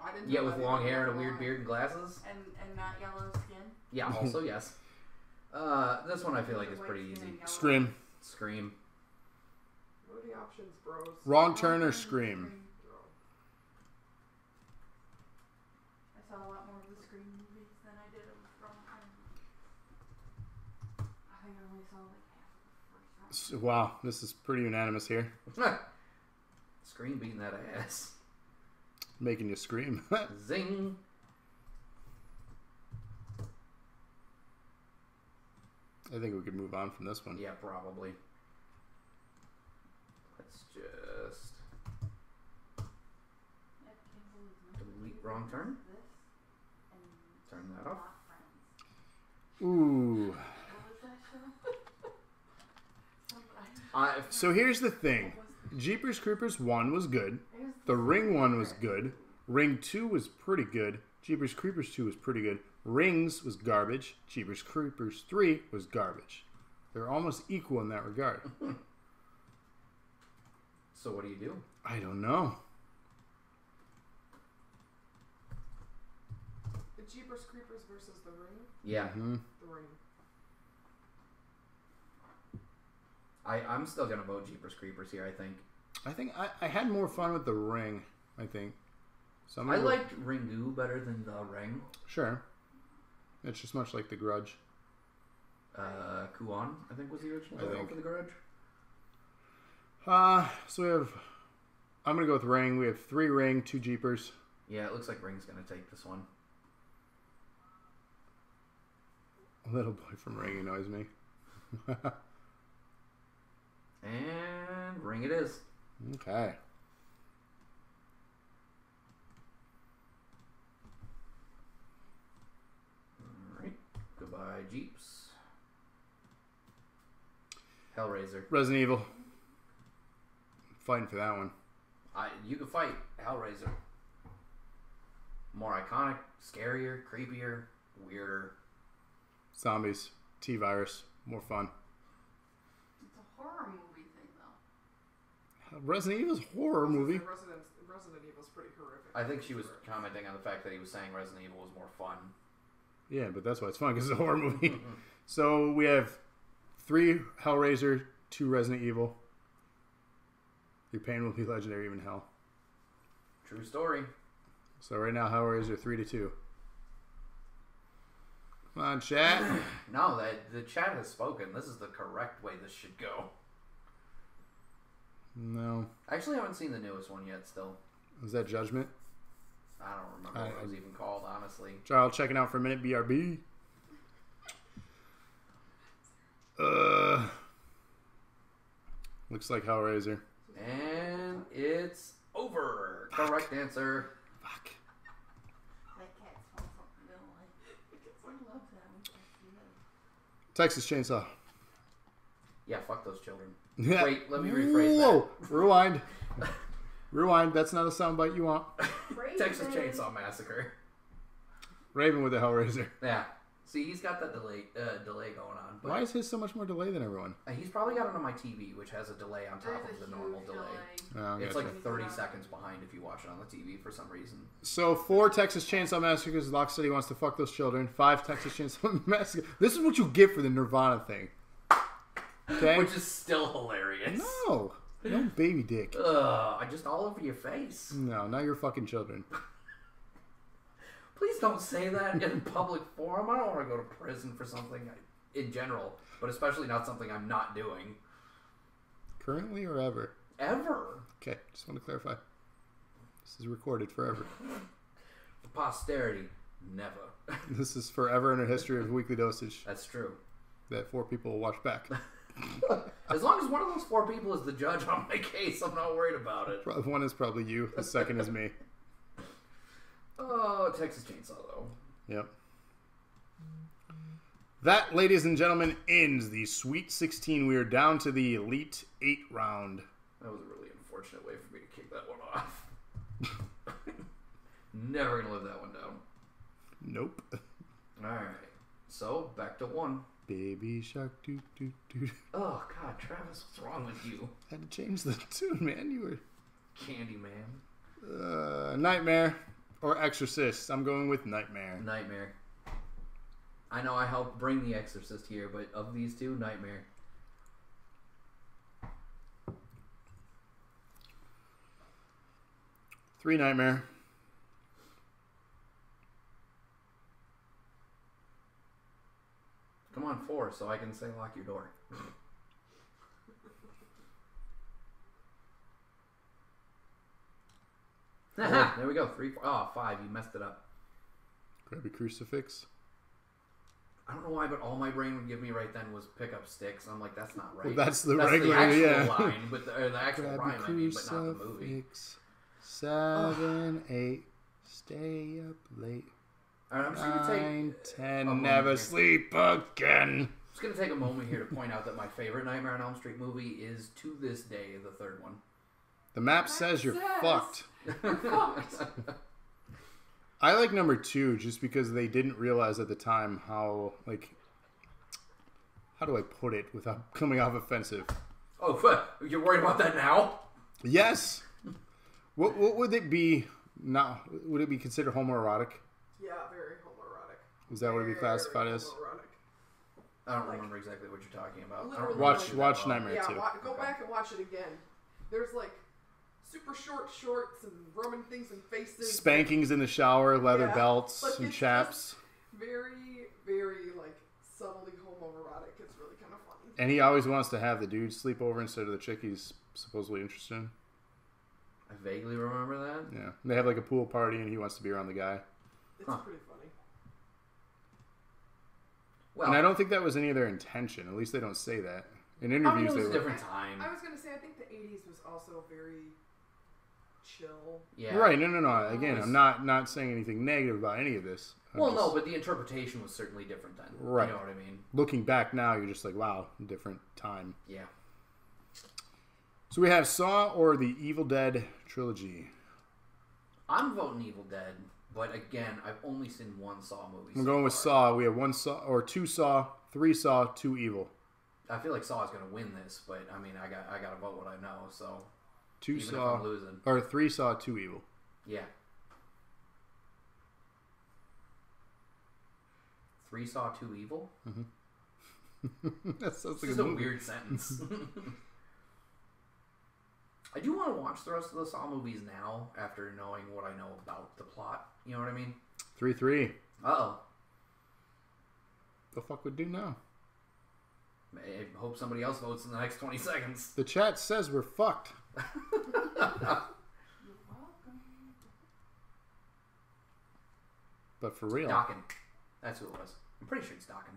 I didn't Yeah, know with that long either, hair and a not weird gonna beard and glasses. And not yellow skin. Yeah, also yes. This one I feel like is White pretty skin easy. and yellow. Scream. Scream. lie. What are the options, bros? Wrong Turn or Scream? I saw a lot more of the Scream movies than I did of Wrong Turn. I think I only saw like half of the first one. Wow, this is pretty unanimous here. Scream beating that ass. Making you scream. Zing. I think we could move on from this one. Yeah, probably. Let's just I can't believe nobody delete Wrong Turn. this and Turn that off. not Friends. Ooh. What was that show? Somebody. So here's the thing. What was Jeepers Creepers 1 was good. it was The Ring 1 was good. Ring 2 was pretty good. Jeepers Creepers 2 was pretty good. Rings was garbage. Jeepers Creepers 3 was garbage. They're almost equal in that regard. So what do you do? I don't know. The Jeepers Creepers versus the Ring. Yeah, Hmm. The Ring. I'm still gonna vote Jeepers Creepers here. I think I had more fun with the Ring, I think. So I'm I gonna go- liked Ringu better than the Ring. Sure. It's just much like the Grudge. Kuan, I think was the original I title think. for the Grudge. So we have... I'm going to go with Ring. We have 3 Ring, 2 Jeepers. Yeah, it looks like Ring's gonna take this one. Little boy from Ring annoys me. And Ring it is. Okay. Alright. Goodbye, Jeeps. Hellraiser. Resident Evil. Fighting for that one. You could fight Hellraiser. More iconic, scarier, creepier, weirder. Zombies. T-Virus. More fun. It's a horror movie thing. Resident Evil's a horror movie. Resident Evil's pretty horrific. I think she was commenting on the fact that he was saying Resident Evil was more fun. Yeah, but that's why it's fun, because it's a horror movie. So we have 3 Hellraiser, 2 Resident Evil. Your pain will be legendary even hell. True story. So right now, Hellraiser 3-2. Come on, chat. No, the chat has spoken. This is the correct way this should go. No. I actually haven't seen the newest one yet still. Is that Judgment? I don't remember what it was even called, honestly. Child checking out for a minute, BRB. Looks like Hellraiser. And it's over. Fuck. Correct answer. Fuck. That cat smells something I don't like. I love that one. Texas Chainsaw. Yeah, fuck those children. Yeah. Wait, let me rephrase Whoa. Rewind. Rewind. That's not a soundbite you want. that. Texas Chainsaw Massacre. Raven with the Hellraiser. Yeah. See, he's got that delay going on. But Why is his so much more delay than everyone? he's probably got it on my TV, which has a delay on top of the normal delay. Oh, It's gotcha. like 30 seconds behind if you watch it on the TV for some reason. So 4 Texas Chainsaw Massacres. Locksteady wants to fuck those children. 5 Texas Chainsaw Massacre. This is what you get for the Nirvana thing. Okay. Which is still hilarious. No baby dick. Just all over your face. No, not your fucking children. Please don't say that in a public forum. I don't want to go to prison for something in general, but especially not something I'm not doing. Currently or ever? Ever. Okay, just want to clarify. This is recorded forever. For posterity, never. This is forever in a history of Weekly Dosage That's true. that 4 people will watch back. As long as one of those 4 people is the judge on my case, I'm not worried about it. One is probably you. The second is me. Oh, Texas Chainsaw, though. Yep. That, ladies and gentlemen, ends the Sweet 16. We are down to the Elite 8 round. That was a really unfortunate way for me to kick that one off. Never gonna live that one down. Nope. Alright. So, back to 1. Baby shark doo doo doo. Oh, God, Travis, what's wrong with you? Had to change the tune, man. You were... Candyman. Nightmare or Exorcist. I'm going with Nightmare. Nightmare. I know I helped bring The Exorcist here, but of these 2, Nightmare. Three Nightmare. Come on, 4, so I can say lock your door. There we go. 3, 4. Oh, 5. You messed it up. Grab a crucifix. I don't know why, but all my brain would give me right then was pick up sticks. I'm like, that's not right. Well, that's the that's regular, the actual yeah. line, but the actual Grab rhyme, a I mean, but not the movie. crucifix. 7, 8. Stay up late. All right, I'm just gonna 9, take 10. Never sleep again. I'm just gonna take a moment here to point out that my favorite Nightmare on Elm Street movie is to this day the 3rd one. The map says you're fucked. You're fucked. I like number 2 just because they didn't realize at the time how, like, how do I put it without coming off offensive? Oh, you're worried about that now? Yes. What would it be? Now, would it be considered homoerotic? Yeah, very homoerotic. Is that what it would be classified as? Homoerotic. I don't remember exactly what you're talking about. I don't Literally. remember Watch that well. Nightmare Yeah, 2. go back and watch it again. There's like super short shorts and rubbing things in faces. Spankings in the shower, leather Yeah. belts, Like, and it's chaps. just very, very like subtly homoerotic. It's really kind of funny. And he always wants to have the dude sleep over instead of the chick he's supposedly interested in. I vaguely remember that. Yeah. And they have like a pool party and he wants to be around the guy. It's pretty funny. Well, And I don't think that was any of their intention. At least they don't say that. In I mean, interviews, it was they a were. different time. I was gonna say I think the '80s was also very chill. Yeah. Right. No. Again, I'm not saying anything negative about any of this. I'm Well, just- no, but the interpretation was certainly different then. Right. You know what I mean? Looking back now, you're just like, wow, different time. Yeah. So we have Saw or the Evil Dead trilogy. I'm voting Evil Dead, but again, I've only seen 1 Saw movie. I'm so going with far. Saw. We have 1 Saw or 2 Saw, 3 Saw, 2 Evil. I feel like Saw is going to win this, but I mean, I got to vote what I know. So 2 Even saw, if I'm losing. or 3 saw 2 evil. Yeah. 3 saw 2 evil? That sounds This is a weird sentence. I do want to watch the rest of the Saw movies now after knowing what I know about the plot. You know what I mean? 3-3. Uh-oh. The fuck would do now? I hope somebody else votes in the next 20 seconds. The chat says we're fucked. You're welcome. But for real. Dokken. That's who it was. I'm pretty sure it's Dokken.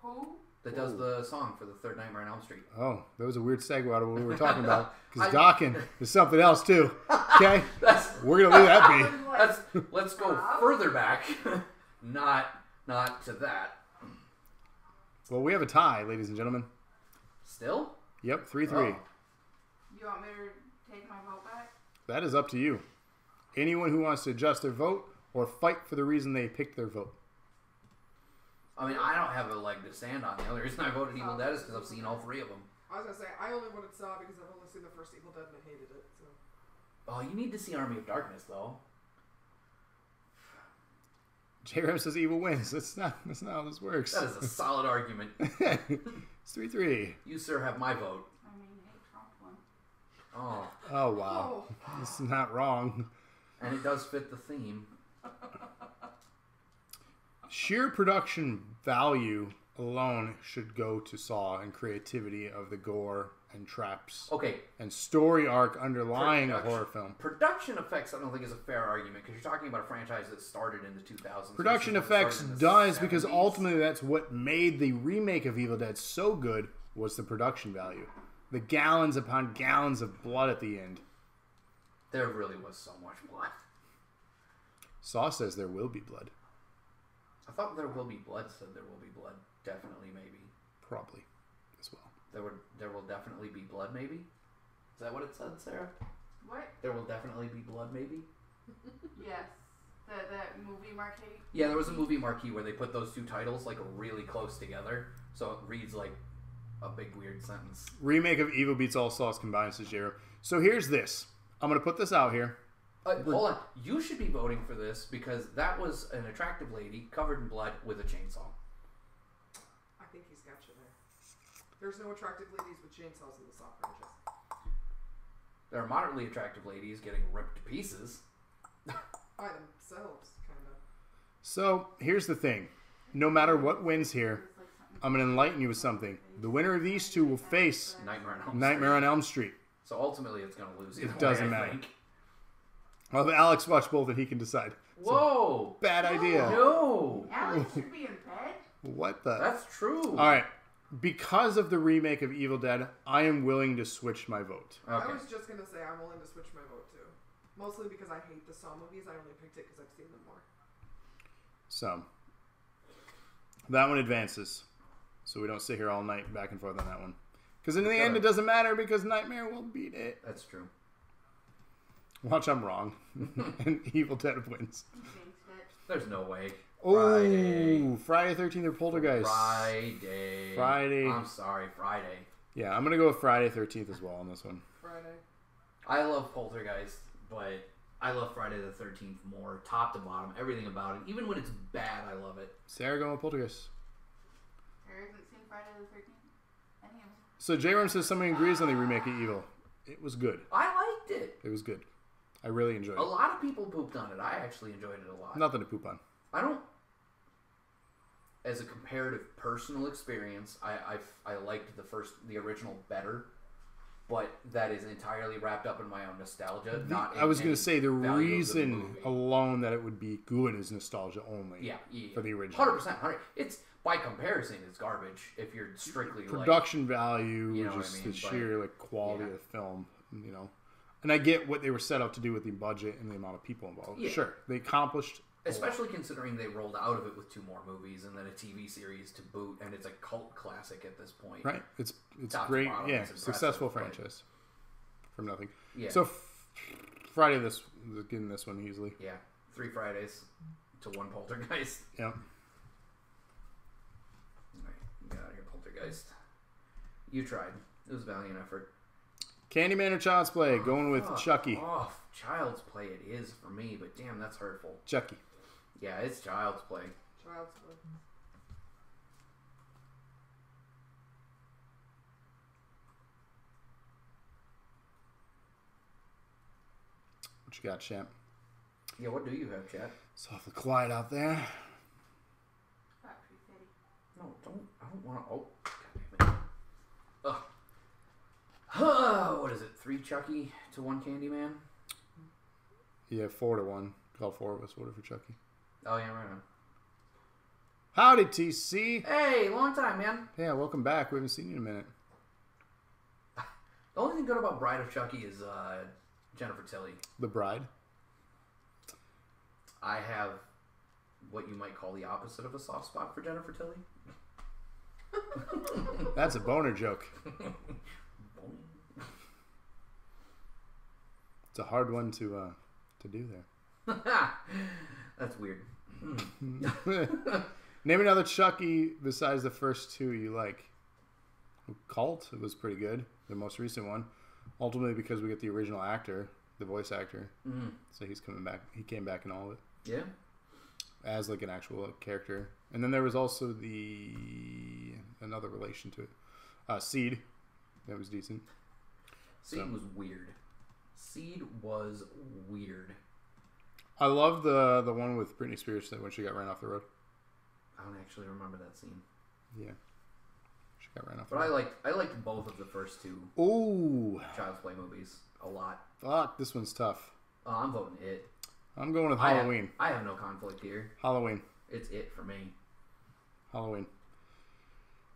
Who? That does the song for the third Nightmare on Elm Street. Oh, that was a weird segue out of what we were talking about. Because I- Dokken is something else too. Okay? That's We're going to leave that be. let's go further back. not to that. Well, we have a tie, ladies and gentlemen. Still? Yep, 3-3. Oh. You want me to take my vote back? That is up to you. Anyone who wants to adjust their vote or fight for the reason they picked their vote. I mean, I don't have a leg to stand on. The only reason I voted Evil Dead is because I've seen all 3 of them. I was gonna say I only wanted Saw because I've only seen the first Evil Dead and I hated it. So Oh, you need to see Army of Darkness, though. J-Ram says evil wins. That's not how this works. That is a solid argument. It's 3-3. You, sir, have my vote. I mean, hey, Trump won. Oh. Oh, wow. This is not wrong. And it does fit the theme. Sheer production value alone should go to Saw and creativity of the gore and traps Okay. and story arc underlying a Production. horror film. Production effects, I don't think, is a fair argument because you're talking about a franchise that started in the 2000s. Production versus one that effects started in the does because 70s. ultimately that's what made the remake of Evil Dead so good was the production value. The gallons upon gallons of blood at the end. There really was so much blood. Saw says there will be blood. I thought There Will Be Blood said There Will Be Blood. Definitely, maybe. Probably as well. There will definitely be blood, maybe? Is that what it said, Sarah? What? There will definitely be blood, maybe? Yes. That movie marquee? Yeah, there was a movie marquee where they put those 2 titles like really close together, so it reads like a big weird sentence. Remake of Evil beats all Saws combined, says Jero. So here's this. I'm going to put this out here. Hold on. You should be voting for this because that was an attractive lady covered in blood with a chainsaw. I think he's got you there. There's no attractive ladies with chainsaws in the Saw franchise. There are moderately attractive ladies getting ripped to pieces. By themselves, kind of. So here's the thing. No matter what wins here, I'm going to enlighten you with something. The winner of these 2 will face Nightmare on Elm Street. Nightmare on Elm Street. So ultimately it's going to lose either way, doesn't I matter. think. Well, if Alex watch both and he can decide. Whoa! Bad idea. No! Alex should be in bed. What the? That's true. All right. Because of the remake of Evil Dead, I am willing to switch my vote. Okay. I was just gonna say I'm willing to switch my vote too. Mostly because I hate the Saw movies. I only picked it because I've seen them more. So, that one advances. So we don't sit here all night back and forth on that one. Because in the end, it doesn't matter because Nightmare will beat it. That's true. Watch, I'm wrong. And Evil Dead wins. You jinxed it. There's no way. Oh, Friday 13th or Poltergeist. Friday. I'm sorry, Friday. Yeah, I'm going to go with Friday 13th as well on this one. Friday. I love Poltergeist, but I love Friday the 13th more, top to bottom, everything about it. Even when it's bad, I love it. Sarah going with Poltergeist. There isn't seen Friday the 13th. Any of them. So J-Ram says somebody agrees on the remake of Evil. It was good. I liked it. It was good. I really enjoyed A it. lot of people pooped on it. I actually enjoyed it a lot. Nothing to poop on. I don't. As a comparative personal experience, I liked the original better, but that is entirely wrapped up in my own nostalgia. I was going to say the values of the reason movie. alone that it would be good is nostalgia only. Yeah, For the original. 100%. It's by comparison, it's garbage. If you're strictly Production value, you know just what I mean, the sheer but, quality yeah. of the film, you know. And I get what they were set out to do with the budget and the amount of people involved. Yeah. Sure, they accomplished. especially considering they rolled out of it with 2 more movies and then a TV series to boot, and it's a cult classic at this point. Right, it's Top to great. bottom, Yeah, it's impressive, successful but- franchise from nothing. Yeah. So Friday, getting this one easily. Yeah, 3 Fridays to 1 Poltergeist. Yep. Alright, get out of here, Poltergeist. You tried. It was a valiant effort. Candyman or Child's Play? Going with Chucky. Oh, Child's Play it is for me, but damn, that's hurtful. Chucky. Yeah, it's Child's Play. Child's Play. What you got, champ? Yeah, what do you have, Chad? It's awfully quiet out there. Factory City. No, don't. I don't want to. Oh, God damn it. Ugh. What is it? 3 Chucky to 1 Candyman? Yeah, 4-1. All 4 of us voted for Chucky. Oh, yeah, right on. Howdy, TC. Hey, long time, man. Yeah, welcome back. We haven't seen you in a minute. The only thing good about Bride of Chucky is Jennifer Tilly. The Bride. I have what you might call the opposite of a soft spot for Jennifer Tilly. That's a boner joke. It's a hard one to do there. That's weird. Name another Chucky besides the first 2 you like. Cult, it was pretty good. The most recent one. Ultimately because we get the original actor, the voice actor. Mm-hmm. So he's coming back. He came back in all of it. Yeah. As like an actual character. And then there was also another relation to it. Seed. That was decent. Seed was weird. Seed was weird. I love the one with Britney Spears that when she got ran off the road. I don't actually remember that scene. Yeah. She got ran off the road. But I liked both of the first 2 Ooh. Child's Play movies a lot. Fuck, this one's tough. I'm voting it. I'm going with Halloween. I have no conflict here. Halloween. It's it for me. Halloween.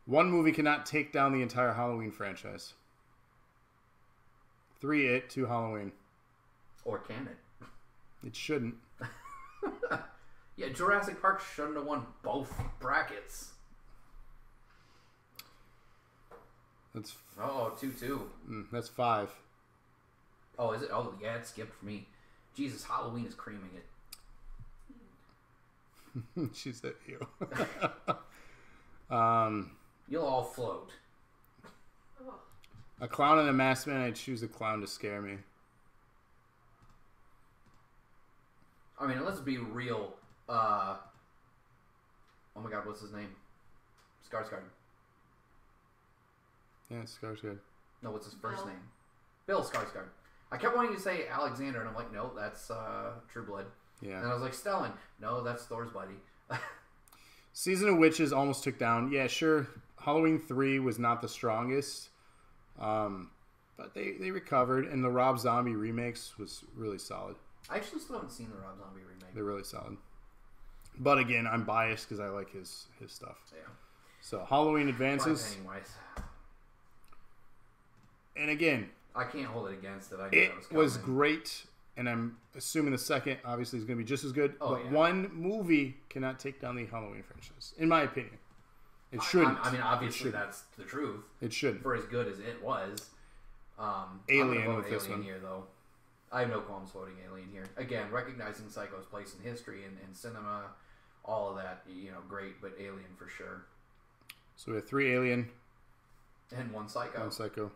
One movie cannot take down the entire Halloween franchise. 3 It, 2 Halloween. Or can it? It shouldn't. Yeah, Jurassic Park shouldn't have won both brackets. That's 2-2. That's 5. Oh, is it? Oh, yeah, it skipped for me. Jesus, Halloween is creaming it. She said you. You'll all float. A clown and a masked man. I'd choose a clown to scare me. I mean, let's be real. Oh my God, what's his name? Skarsgård. Yeah, Skarsgård. No, what's his first name? Bill Skarsgård. I kept wanting to say Alexander, and I'm like, no, that's True Blood. Yeah. And I was like, Stellan. No, that's Thor's buddy. Season of Witches almost took down. Yeah, sure. Halloween 3 was not the strongest. But they recovered. And the Rob Zombie remakes was really solid. I actually still haven't seen the Rob Zombie remake. They're really solid. But again, I'm biased because I like his stuff. Yeah. So Halloween advances. Pennywise. And again, I can't hold it against it. I knew it that was great. And I'm assuming the second, obviously, is going to be just as good. Oh, but yeah. one movie cannot take down the Halloween franchise, in my opinion. It shouldn't. I mean, obviously, that's the truth. It shouldn't. For as good as it was. Alien with this Alien one. here, though. I have no qualms voting Alien here. Again, recognizing Psycho's place in history and cinema, all of that, great, but Alien for sure. So we have 3 Alien. And 1 Psycho. 1 Psycho.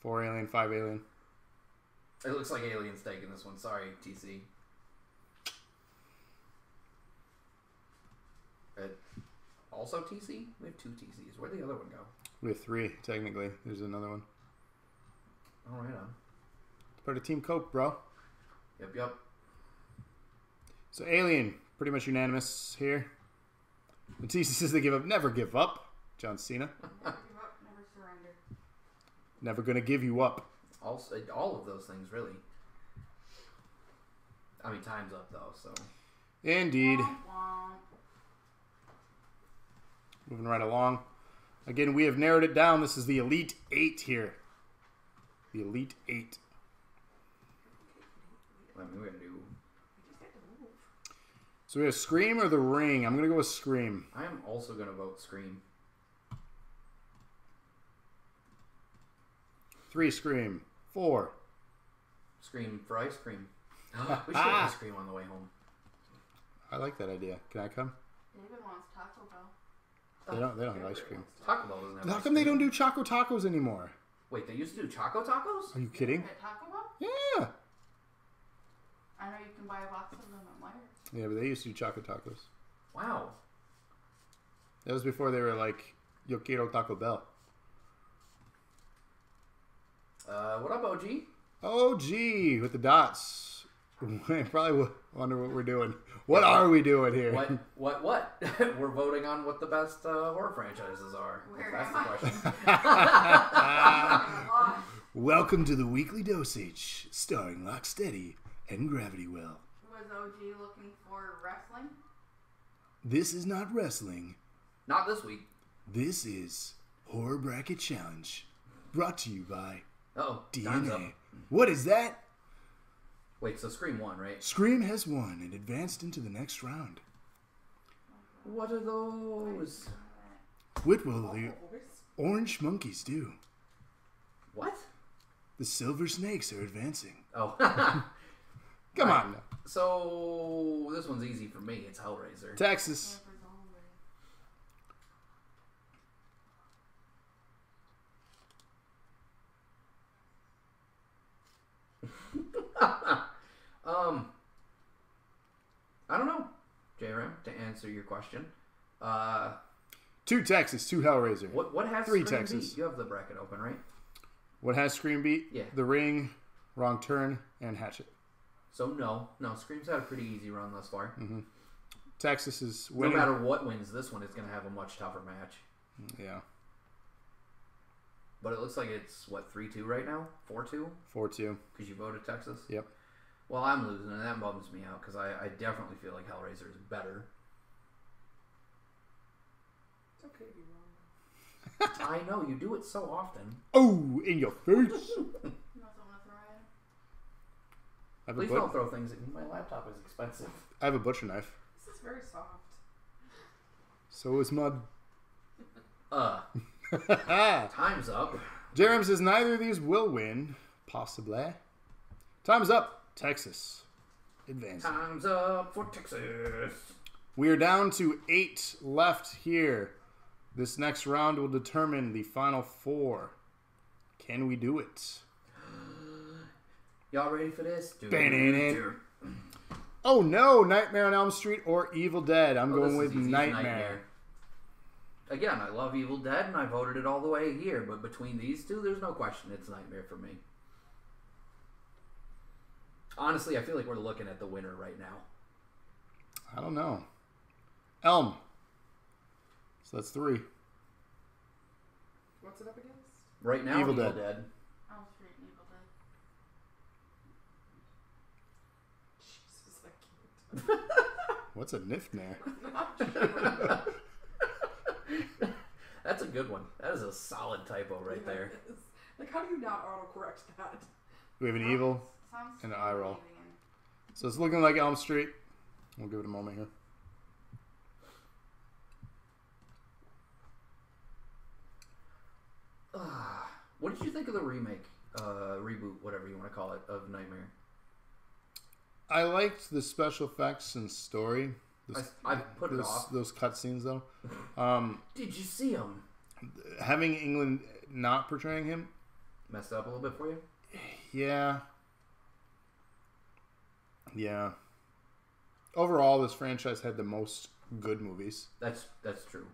4 Alien, 5 Alien. It looks like Alien's taking this one. Sorry, TC. Also TC? We have 2 TCs. Where'd the other one go? We have 3, technically. There's another one. Oh, right on. It's part of Team Coke, bro. Yep. So Alien, pretty much unanimous here. The TC says they give up. Never give up. John Cena. Never give up, never surrender. Never gonna give you up. Also, all of those things, really. I mean, time's up, though, so. Indeed. Womp womp. Moving right along. Again, we have narrowed it down. This is the Elite 8 here. The Elite 8. I mean, we're going to do... So we have Scream or The Ring. I'm going to go with Scream. I am also going to vote Scream. 3 Scream. 4. Scream for ice cream. We should have ice cream on the way home. I like that idea. Can I come? David wants Taco Bell. They don't have ice cream. Taco Bell doesn't have How ice come they cream. don't do Choco Tacos anymore? Wait, they used to do Choco Tacos? Are you kidding? At Taco Bell? Yeah. I know you can buy a box of them at Myers. Yeah, but they used to do Choco Tacos. Wow. That was before they were like, Yo quiero Taco Bell. What up, OG? OG with the dots. Probably wonder what we're doing. What are we doing here? What? We're voting on what the best horror franchises are. Where That's am the I? question. Welcome to the weekly dosage, starring Locksteady and Gravity Well. Was OG looking for wrestling? This is not wrestling. Not this week. This is Horror Bracket Challenge, brought to you by Oh, time's up. DNA. What is that? Wait, so Scream won, right? Scream has won and advanced into the next round. What are those? What will the orange monkeys do? What? The silver snakes are advancing. Oh. Come on now. So, this one's easy for me. It's Hellraiser. Texas. I don't know, J-Ram, to answer your question. 2 Texas, 2 Hellraiser. What has 3 Scream Texas. beat? You have the bracket open, right? What has Scream beat? Yeah. The Ring, Wrong Turn, and Hatchet. So no, Scream's had a pretty easy run thus far. Mm-hmm. Texas is winning. No matter what wins this one, it's going to have a much tougher match. Yeah. But it looks like it's, 3-2 right now? 4-2? 4-2. Because you voted Texas? Yep. Well, I'm losing, and that bums me out, because I definitely feel like Hellraiser is better. It's okay to be wrong. I know, you do it so often. Oh, in your face. You want someone to throw at? I have, Please don't throw things at me. My laptop is expensive. I have a butcher knife. This is very soft. So is mud. Time's up. Jerem says neither of these will win. Possibly. Time's up. Texas. Advancing. Time's up for Texas. We are down to 8 left here. This next round will determine the final 4. Can we do it? Y'all ready for this? Oh no! Nightmare on Elm Street or Evil Dead. I'm going with easy. Nightmare. Again, I love Evil Dead, and I voted it all the way here. But between these two, there's no question it's Nightmare for me. Honestly, I feel like we're looking at the winner right now. I don't know. Elm. So that's 3. What's it up against? Right now, Evil Evil Dead. Dead. Elm Street and Evil Dead. Jesus, I can't. What's a Niftmare? That's a good one. That is a solid typo right there. It is. Like, how do you not autocorrect that? We have an evil Sounds and an eye roll. believing in. So it's looking like Elm Street. We'll give it a moment here. What did you think of the remake, reboot, whatever you want to call it, of Nightmare? I liked the special effects and story. I put it off. Those cutscenes, though. Did you see him? Having England not portraying him, Messed up a little bit for you? yeah. Overall, this franchise had the most good movies. That's true,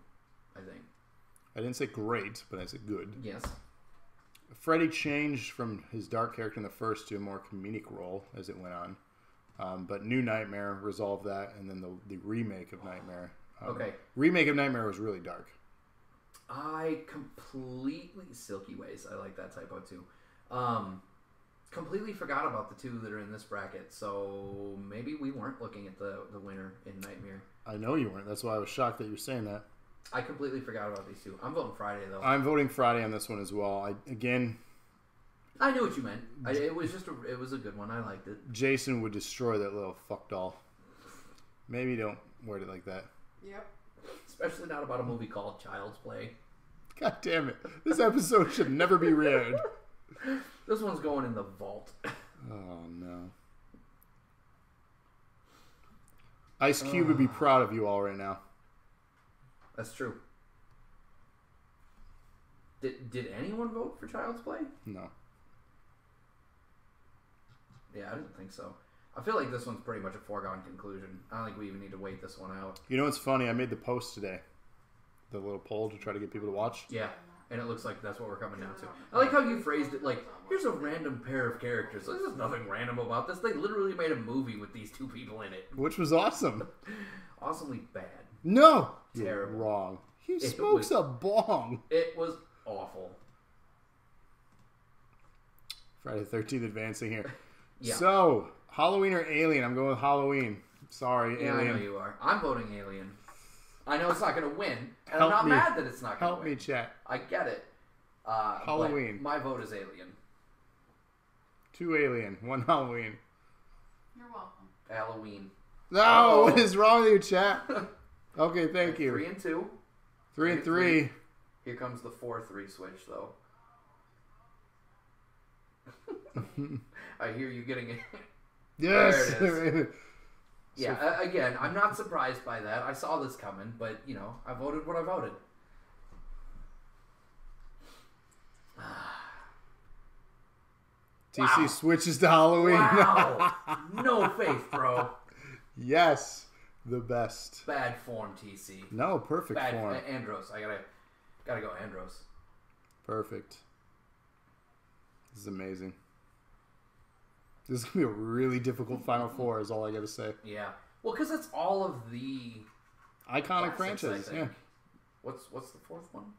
I think. I didn't say great, but I said good. Yes. Freddy changed from his dark character in the first to a more comedic role as it went on. But New Nightmare resolved that, and then the remake of Nightmare. Okay. Remake of Nightmare was really dark. I completely... Silky Ways. I like that typo, too. Completely forgot about the two that are in this bracket, so maybe we weren't looking at the winner in Nightmare. I know you weren't. That's why I was shocked that you're saying that. I completely forgot about these two. I'm voting Friday, though. I'm voting Friday on this one as well. I knew what you meant. It was a good one. I liked it. Jason would destroy that little fuck doll. Maybe don't word it like that. Yep. Especially not about a movie called Child's Play. God damn it. This episode should never be read. This one's going in the vault. Oh, no. Ice Cube would be proud of you all right now. That's true. Did anyone vote for Child's Play? No. Yeah, I didn't think so. I feel like this one's pretty much a foregone conclusion. I don't think we even need to wait this one out. You know what's funny? I made the post today. The little poll to try to get people to watch. Yeah, and it looks like that's what we're coming down to. I like how you phrased it like, here's a random pair of characters. There's nothing random about this. They literally made a movie with these two people in it. Which was awesome. Awesomely bad. No! Terrible. You're wrong. He smokes a bong. It was awful. Friday the 13th advancing here. Yeah. So, Halloween or Alien? I'm going with Halloween. Sorry, Yeah, Alien. I know you are. I'm voting Alien. I know it's not going to win, and Help I'm not me. mad that it's not going to Help win. me, chat. I get it. Halloween. But my vote is Alien. 2 Alien, 1 Halloween. You're welcome. Halloween. No, Uh-oh. what is wrong with you, chat? Okay, thank you. 3 and 2. 3 and 3. Here comes the 4-3 switch, though. I hear you getting it. Yes. There it is. Yeah, again, I'm not surprised by that. I saw this coming, but, you know, I voted what I voted. TC Wow. switches to Halloween. Wow. No faith, bro. Yes, the best. Bad form, TC. No, perfect Bad form. Andros. I gotta go Andros. Perfect. This is amazing. This is gonna be a really difficult Final Four. Is all I gotta say. Yeah. Well, because it's all of the Iconic classics, I franchise. think. Yeah, What's the fourth one?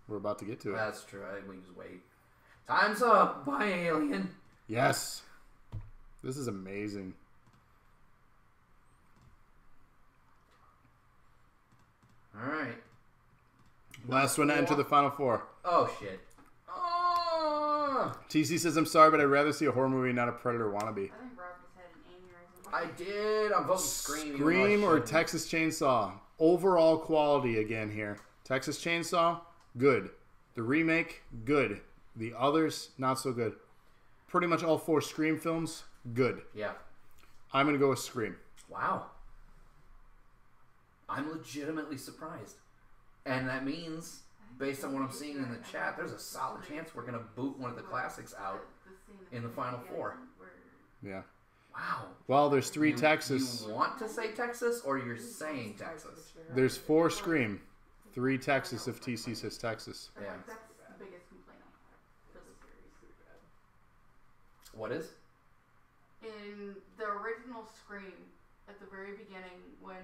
we're about to get to it. That's true. I think we can just wait. Time's up. Bye, Alien. Yes, this is amazing. All right. Last one to enter the Final Four. Oh shit. Oh. TC says, "I'm sorry, but I'd rather see a horror movie, not a Predator wannabe." I think Rob just had an aneurysm. I did. I'm voting Scream. even though I Scream or shouldn't. Texas Chainsaw? Overall quality again here. Texas Chainsaw, good. The remake, good. The others, not so good. Pretty much all 4 Scream films, good. Yeah. I'm going to go with Scream. Wow. I'm legitimately surprised. And that means, based on what I'm seeing in the chat, there's a solid chance we're going to boot one of the classics out in the Final Four. Yeah. Wow. Well, there's 3 Texas. You want to say Texas, or you're saying Texas? There's 4 Scream. 3 Texas if TC says Texas. Yeah. That's the biggest complaint I have for the series. What is? In the original Scream, at the very beginning, when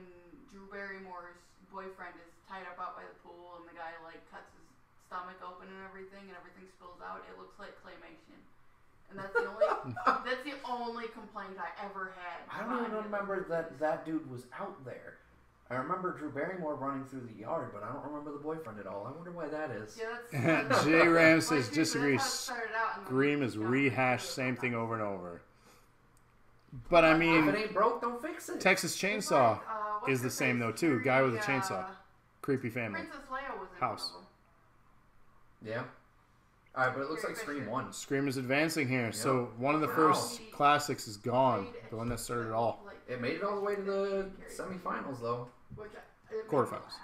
Drew Barrymore's boyfriend is tied up out by the pool and the guy like cuts his stomach open and everything spills out, it looks like claymation. And that's the only complaint I ever had. I don't even remember that dude was out there. I remember Drew Barrymore running through the yard, but I don't remember the boyfriend at all. I wonder why that is. Yeah, that's J Ram says like, dude, disagrees. that's how it started out, and then Scream is it got rehashed, really same bad. thing over and over. But I If mean, it ain't broke, don't fix it. Texas It's Chainsaw like, what's is the her same face? though too. Guy with a The, chainsaw. Creepy family. Princess Leia was in House. one of them. Yeah. All right, but it looks like Scream won. Scream is advancing here. So one of the Wow. first classics is gone. The one that started it all. Like, It made it all the way to the semifinals, though. which Quarterfinals.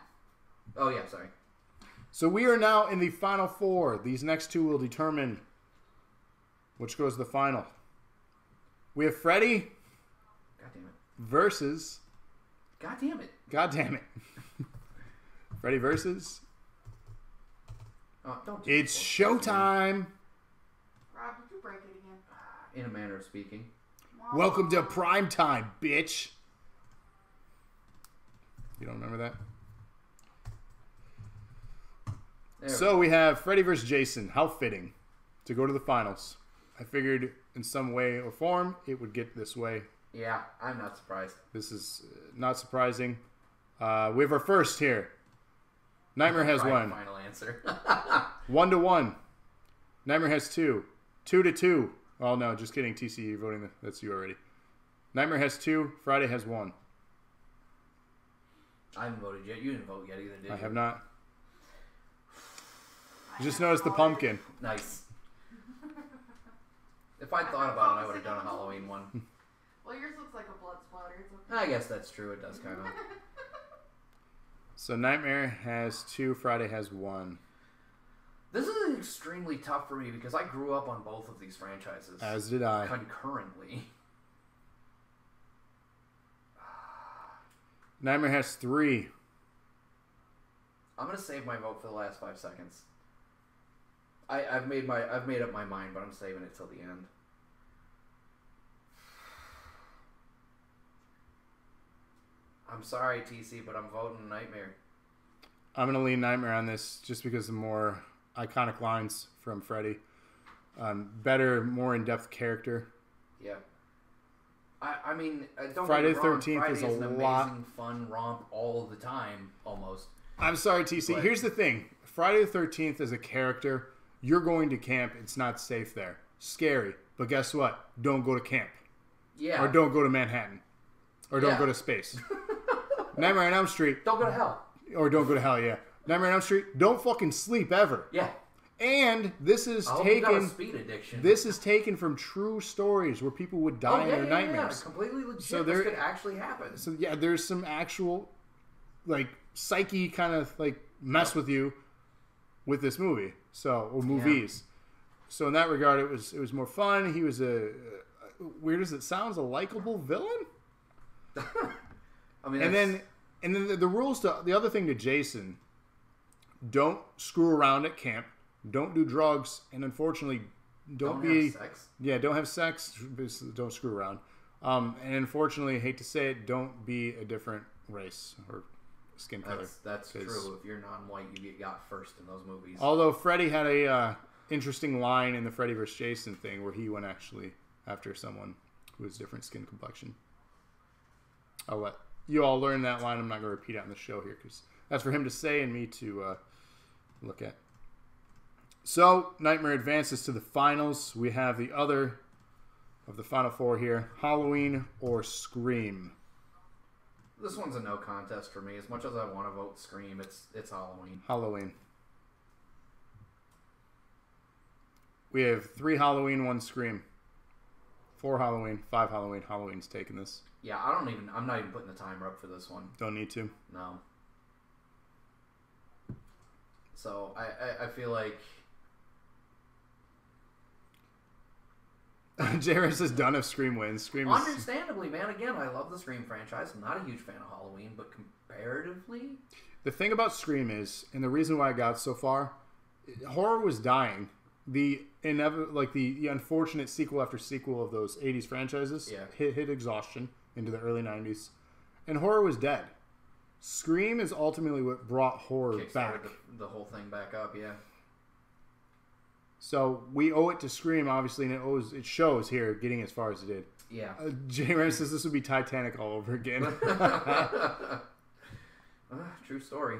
Oh yeah, sorry. So we are now in the final 4. These next 2 will determine which goes to the final. We have Freddy God damn it. versus... God damn it. God damn it. Freddy versus... Oh, don't do It's this. showtime. Rob, did you break it again? In a manner of speaking. Welcome to prime time, bitch. You don't remember that? There So we have Freddy versus Jason. How fitting to go to the finals. I figured in some way or form it would get this way. Yeah, I'm not surprised. This is not surprising. We have our first here. Nightmare has Right, 1. Final answer. 1-1. Nightmare has 2. 2-2. Oh no, just kidding. TC, you're voting. That's you already. Nightmare has 2. Friday has 1. I haven't voted yet. You didn't vote yet either, did you? I have not. You just noticed the pumpkin. Nice. If I'd thought about it, I would have done a Halloween one. Well, yours looks like a blood splatter. It's okay. I guess that's true. It does kind of. So Nightmare has 2. Friday has 1. This is extremely tough for me because I grew up on both of these franchises. As did I. Concurrently. Nightmare has 3. I'm gonna save my vote for the last 5 seconds. I've made up my mind, but I'm saving it till the end. I'm sorry, TC, but I'm voting Nightmare. I'm going to lean Nightmare on this just because of more iconic lines from Freddy. Better, more in-depth character. Yeah. I mean, don't Friday get me wrong, 13th Friday is a an lot. amazing, fun romp all the time, almost. I'm sorry, TC. But here's the thing. Friday the 13th as a character, you're going to camp. It's not safe there. Scary. But guess what? Don't go to camp. Yeah. Or don't go to Manhattan. Or don't Yeah. go to space. Nightmare on Elm Street. Don't go to hell. Or don't go to hell, yeah. Nightmare on Elm Street, don't fucking sleep ever. Yeah. And this is I hope you got a taken. speed addiction. This is taken from true stories where people would die in their Yeah, nightmares. completely legit. So This there- could actually happen. So yeah, there's some actual like psyche kind of like mess with you with this movie. So or movies. So in that regard, it was more fun. He was a weird as it sounds, a likable villain. I mean, And then the rules to the other thing to Jason: don't screw around at camp. Don't do drugs, and unfortunately, don't be have sex. yeah, don't have sex. Don't screw around. And unfortunately, hate to say it, don't be a different race or skin color. That's 'Cause- true. If you're non-white, you get got first in those movies. Although Freddy had a interesting line in the Freddy vs. Jason thing where he went actually after someone who was different skin complexion. I'll let you all learn that line. I'm not going to repeat it on the show here because that's for him to say and me to look at. So, Nightmare advances to the finals. We have the other of the final 4 here. Halloween or Scream. This one's a no contest for me. As much as I want to vote Scream, it's Halloween. Halloween. We have 3 Halloween, 1 Scream. 4 Halloween, 5 Halloween. Halloween's taking this. Yeah, I'm not even putting the timer up for this one. Don't need to. No. So I feel like J-Ray says done if Scream wins. Scream is... understandably, man. Again, I love the Scream franchise. I'm not a huge fan of Halloween, but comparatively, The thing about Scream is, and the reason why I got so far, horror was dying. The unfortunate sequel after sequel of those 80s franchises hit exhaustion into the early 90s. And horror was dead. Scream is ultimately what brought horror back. the whole thing back up. Yeah. So we owe it to Scream, obviously, and it shows here getting as far as it did. Yeah. J-Ram says this would be Titanic all over again. True story.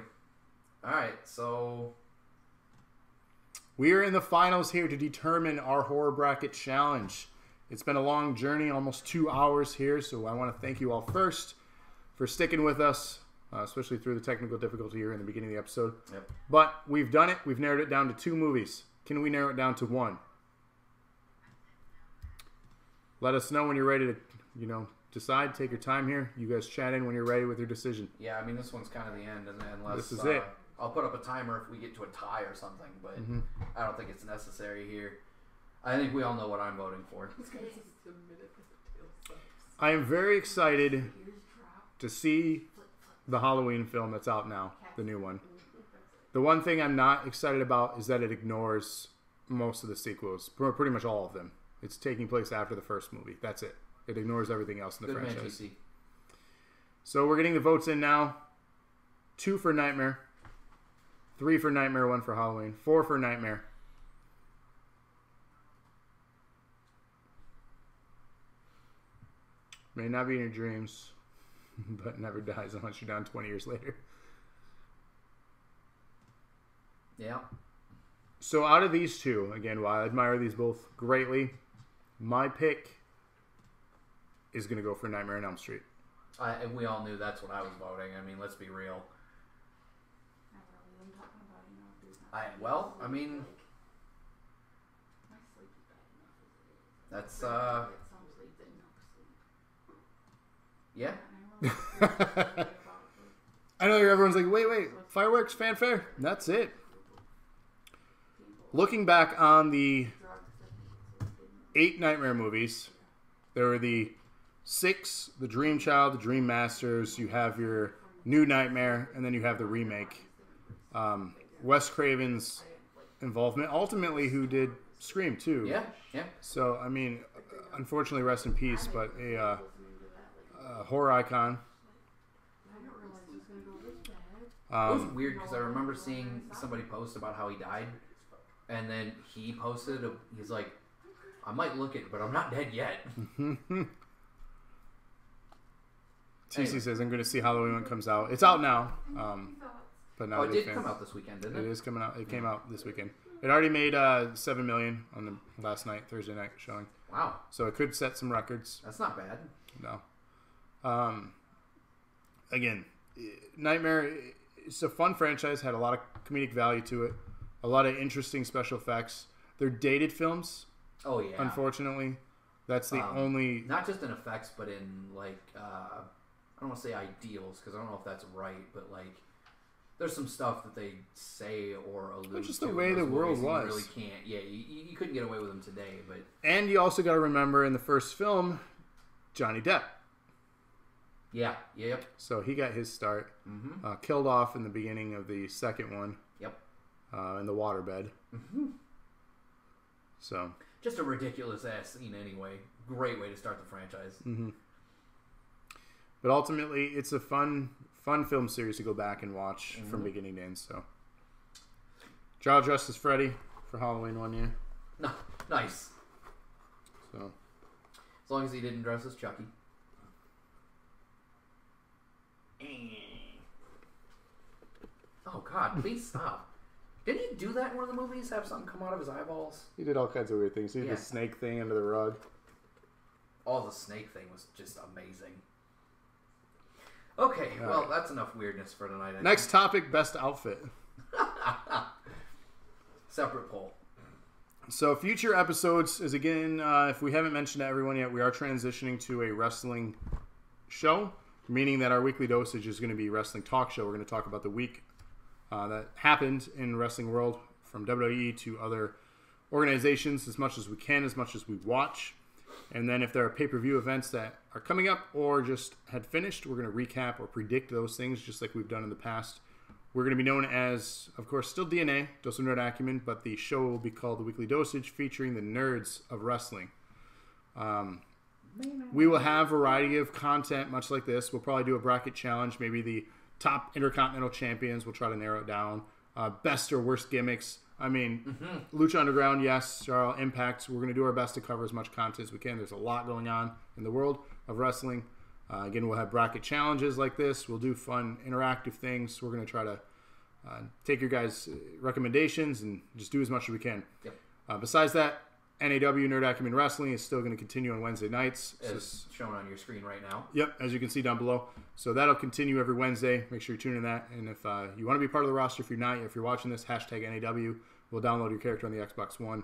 All right, so we are in the finals here to determine our horror bracket challenge. It's been a long journey, almost 2 hours here, so I want to thank you all first for sticking with us, especially through the technical difficulty here in the beginning of the episode. Yep. But we've done it. We've narrowed it down to 2 movies. Can we narrow it down to 1? Let us know when you're ready to, decide. Take your time here. You guys chat in when you're ready with your decision. Yeah, I mean, this one's kind of the end, unless This is it. I'll put up a timer if we get to a tie or something, but I don't think it's necessary here. I think we all know what I'm voting for. I am very excited to see the Halloween film that's out now, the new one. The one thing I'm not excited about is that it ignores most of the sequels, pretty much all of them. It's taking place after the first movie. That's it. It ignores everything else in the franchise. Man, So we're getting the votes in now. 2 for Nightmare. 3 for Nightmare, 1 for Halloween. 4 for Nightmare. May not be in your dreams, but never dies unless you're down 20 years later. Yeah. So out of these 2, again, while I admire these both greatly, my pick is going to go for Nightmare on Elm Street. And we all knew that's what I was voting. I mean, let's be real. I mean, that's yeah. I know everyone's like, wait, fireworks, fanfare. That's it. looking back on the 8 Nightmare movies, there were the 6, the Dream Child, the Dream Masters. You have your New Nightmare, and then you have the remake. Wes Craven's involvement, ultimately, who did Scream too. Yeah, yeah. So I mean, unfortunately, rest in peace, but a horror icon. It was weird because I remember seeing somebody post about how he died, and then he posted, he's like, I might look it, but I'm not dead yet. TC says, I'm going to see Halloween when it comes out. It's out now. But now it did come out this weekend, didn't it? It is coming out. It came out this weekend. It already made $7 million on the last night, Thursday night showing. Wow. So it could set some records. That's not bad. No. Again, Nightmare, it's a fun franchise, had a lot of comedic value to it, a lot of interesting special effects. They're dated films. Oh, yeah. Unfortunately. That's the only... Not just in effects, but in, like, I don't want to say ideals, because I don't know if that's right, but, like, there's some stuff that they say or allude to. Just the way the world was. You really can't. Yeah, you couldn't get away with them today, but... And you also got to remember, in the first film, Johnny Depp. Yeah, yep. So he got his start. Mm-hmm. Killed off in the beginning of the second one. Yep. In the waterbed. Mm-hmm. So... Just a ridiculous-ass scene anyway. Great way to start the franchise. Mm-hmm. But ultimately, it's a fun film series to go back and watch from beginning to end. So, Giles dressed as Freddy for Halloween one year. No, nice. So, as long as he didn't dress as Chucky. Oh God! Please stop. Didn't he do that in one of the movies? Have something come out of his eyeballs? He did all kinds of weird things. He did the snake thing under the rug. Oh, the snake thing was just amazing. Okay, well, that's enough weirdness for tonight. Next topic, best outfit. Separate poll. So future episodes is, again, if we haven't mentioned to everyone yet, we are transitioning to a wrestling show, meaning that our weekly dosage is going to be a wrestling talk show. We're going to talk about the week that happened in wrestling world, from WWE to other organizations, as much as we can, as much as we watch. And then if there are pay-per-view events that are coming up or just had finished, we're going to recap or predict those things just like we've done in the past. We're going to be known as, of course, still DNA, Dose of Nerd Acumen, but the show will be called The Weekly Dosage, featuring the nerds of wrestling. We will have a variety of content, much like this. We'll probably do a bracket challenge, maybe the top Intercontinental Champions. We'll try to narrow it down. Best or worst gimmicks. I mean, Lucha Underground, yes. Impact. We're going to do our best to cover as much content as we can. There's a lot going on in the world of wrestling. Again, we'll have bracket challenges like this. We'll do fun, interactive things. We're going to try to take your guys' recommendations and just do as much as we can. Yep. Besides that, NAW, Nerd Acumen Wrestling, is still going to continue on Wednesday nights. As shown on your screen right now. Yep, as you can see down below. So that'll continue every Wednesday. Make sure you tune in that. And if you want to be part of the roster, if you're not, if you're watching this, hashtag NAW. We'll download your character on the Xbox One.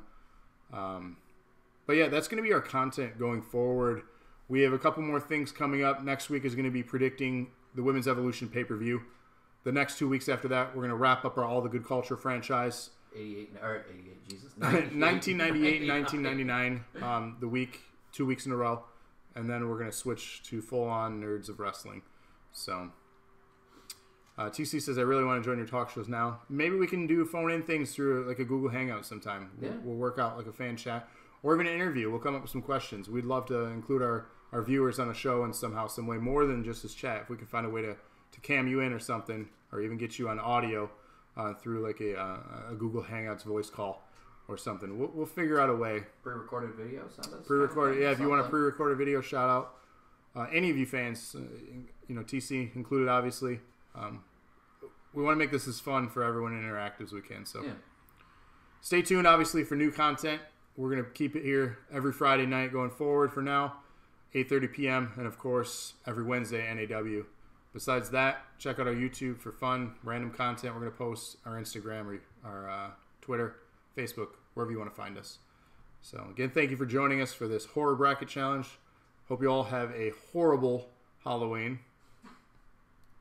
But yeah, that's going to be our content going forward. We have a couple more things coming up. Next week is going to be predicting the Women's Evolution pay-per-view. The next 2 weeks after that, we're going to wrap up our All the Good Culture franchise. 88, Jesus. 1998 and 1999, 2 weeks in a row. And then we're going to switch to full-on Nerds of Wrestling. So, TC says, I really want to join your talk shows now. Maybe we can do phone-in things through like a Google Hangout sometime. Yeah. We'll work out like a fan chat. Or even an interview. We'll come up with some questions. We'd love to include our viewers on a show in somehow, some way, more than just this chat. If we can find a way to cam you in or something, or even get you on audio through like a Google Hangouts voice call or something. We'll figure out a way. Pre-recorded videos? Pre-recorded, yeah. If you want a pre-recorded video shout out, any of you fans, TC included, obviously. We want to make this as fun for everyone and interactive as we can. So, Stay tuned, obviously, for new content. We're going to keep it here every Friday night going forward for now, 8:30 p.m. And, of course, every Wednesday, NAW. Besides that, check out our YouTube for fun, random content. We're going to post our Instagram, or our Twitter, Facebook, wherever you want to find us. So, again, thank you for joining us for this horror bracket challenge. Hope you all have a horrible Halloween,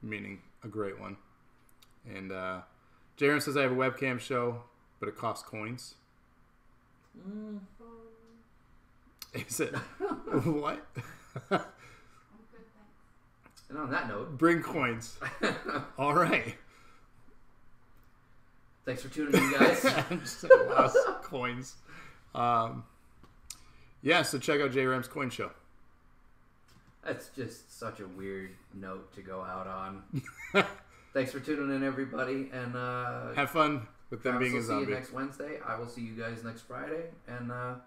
meaning a great one. And Jaron says I have a webcam show, but but it costs coins. Is it? What? I'm good, thanks. And on that note, Bring coins. All right. thanks for tuning in, guys. Just lost coins. Yeah, so check out J Ram's Coin Show. That's just such a weird note to go out on. Thanks for tuning in, everybody, and have fun with them being a see zombie. you next Wednesday. I will see you guys next Friday, and bye.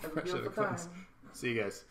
Have a Fresh out of beautiful time. coins. See you guys.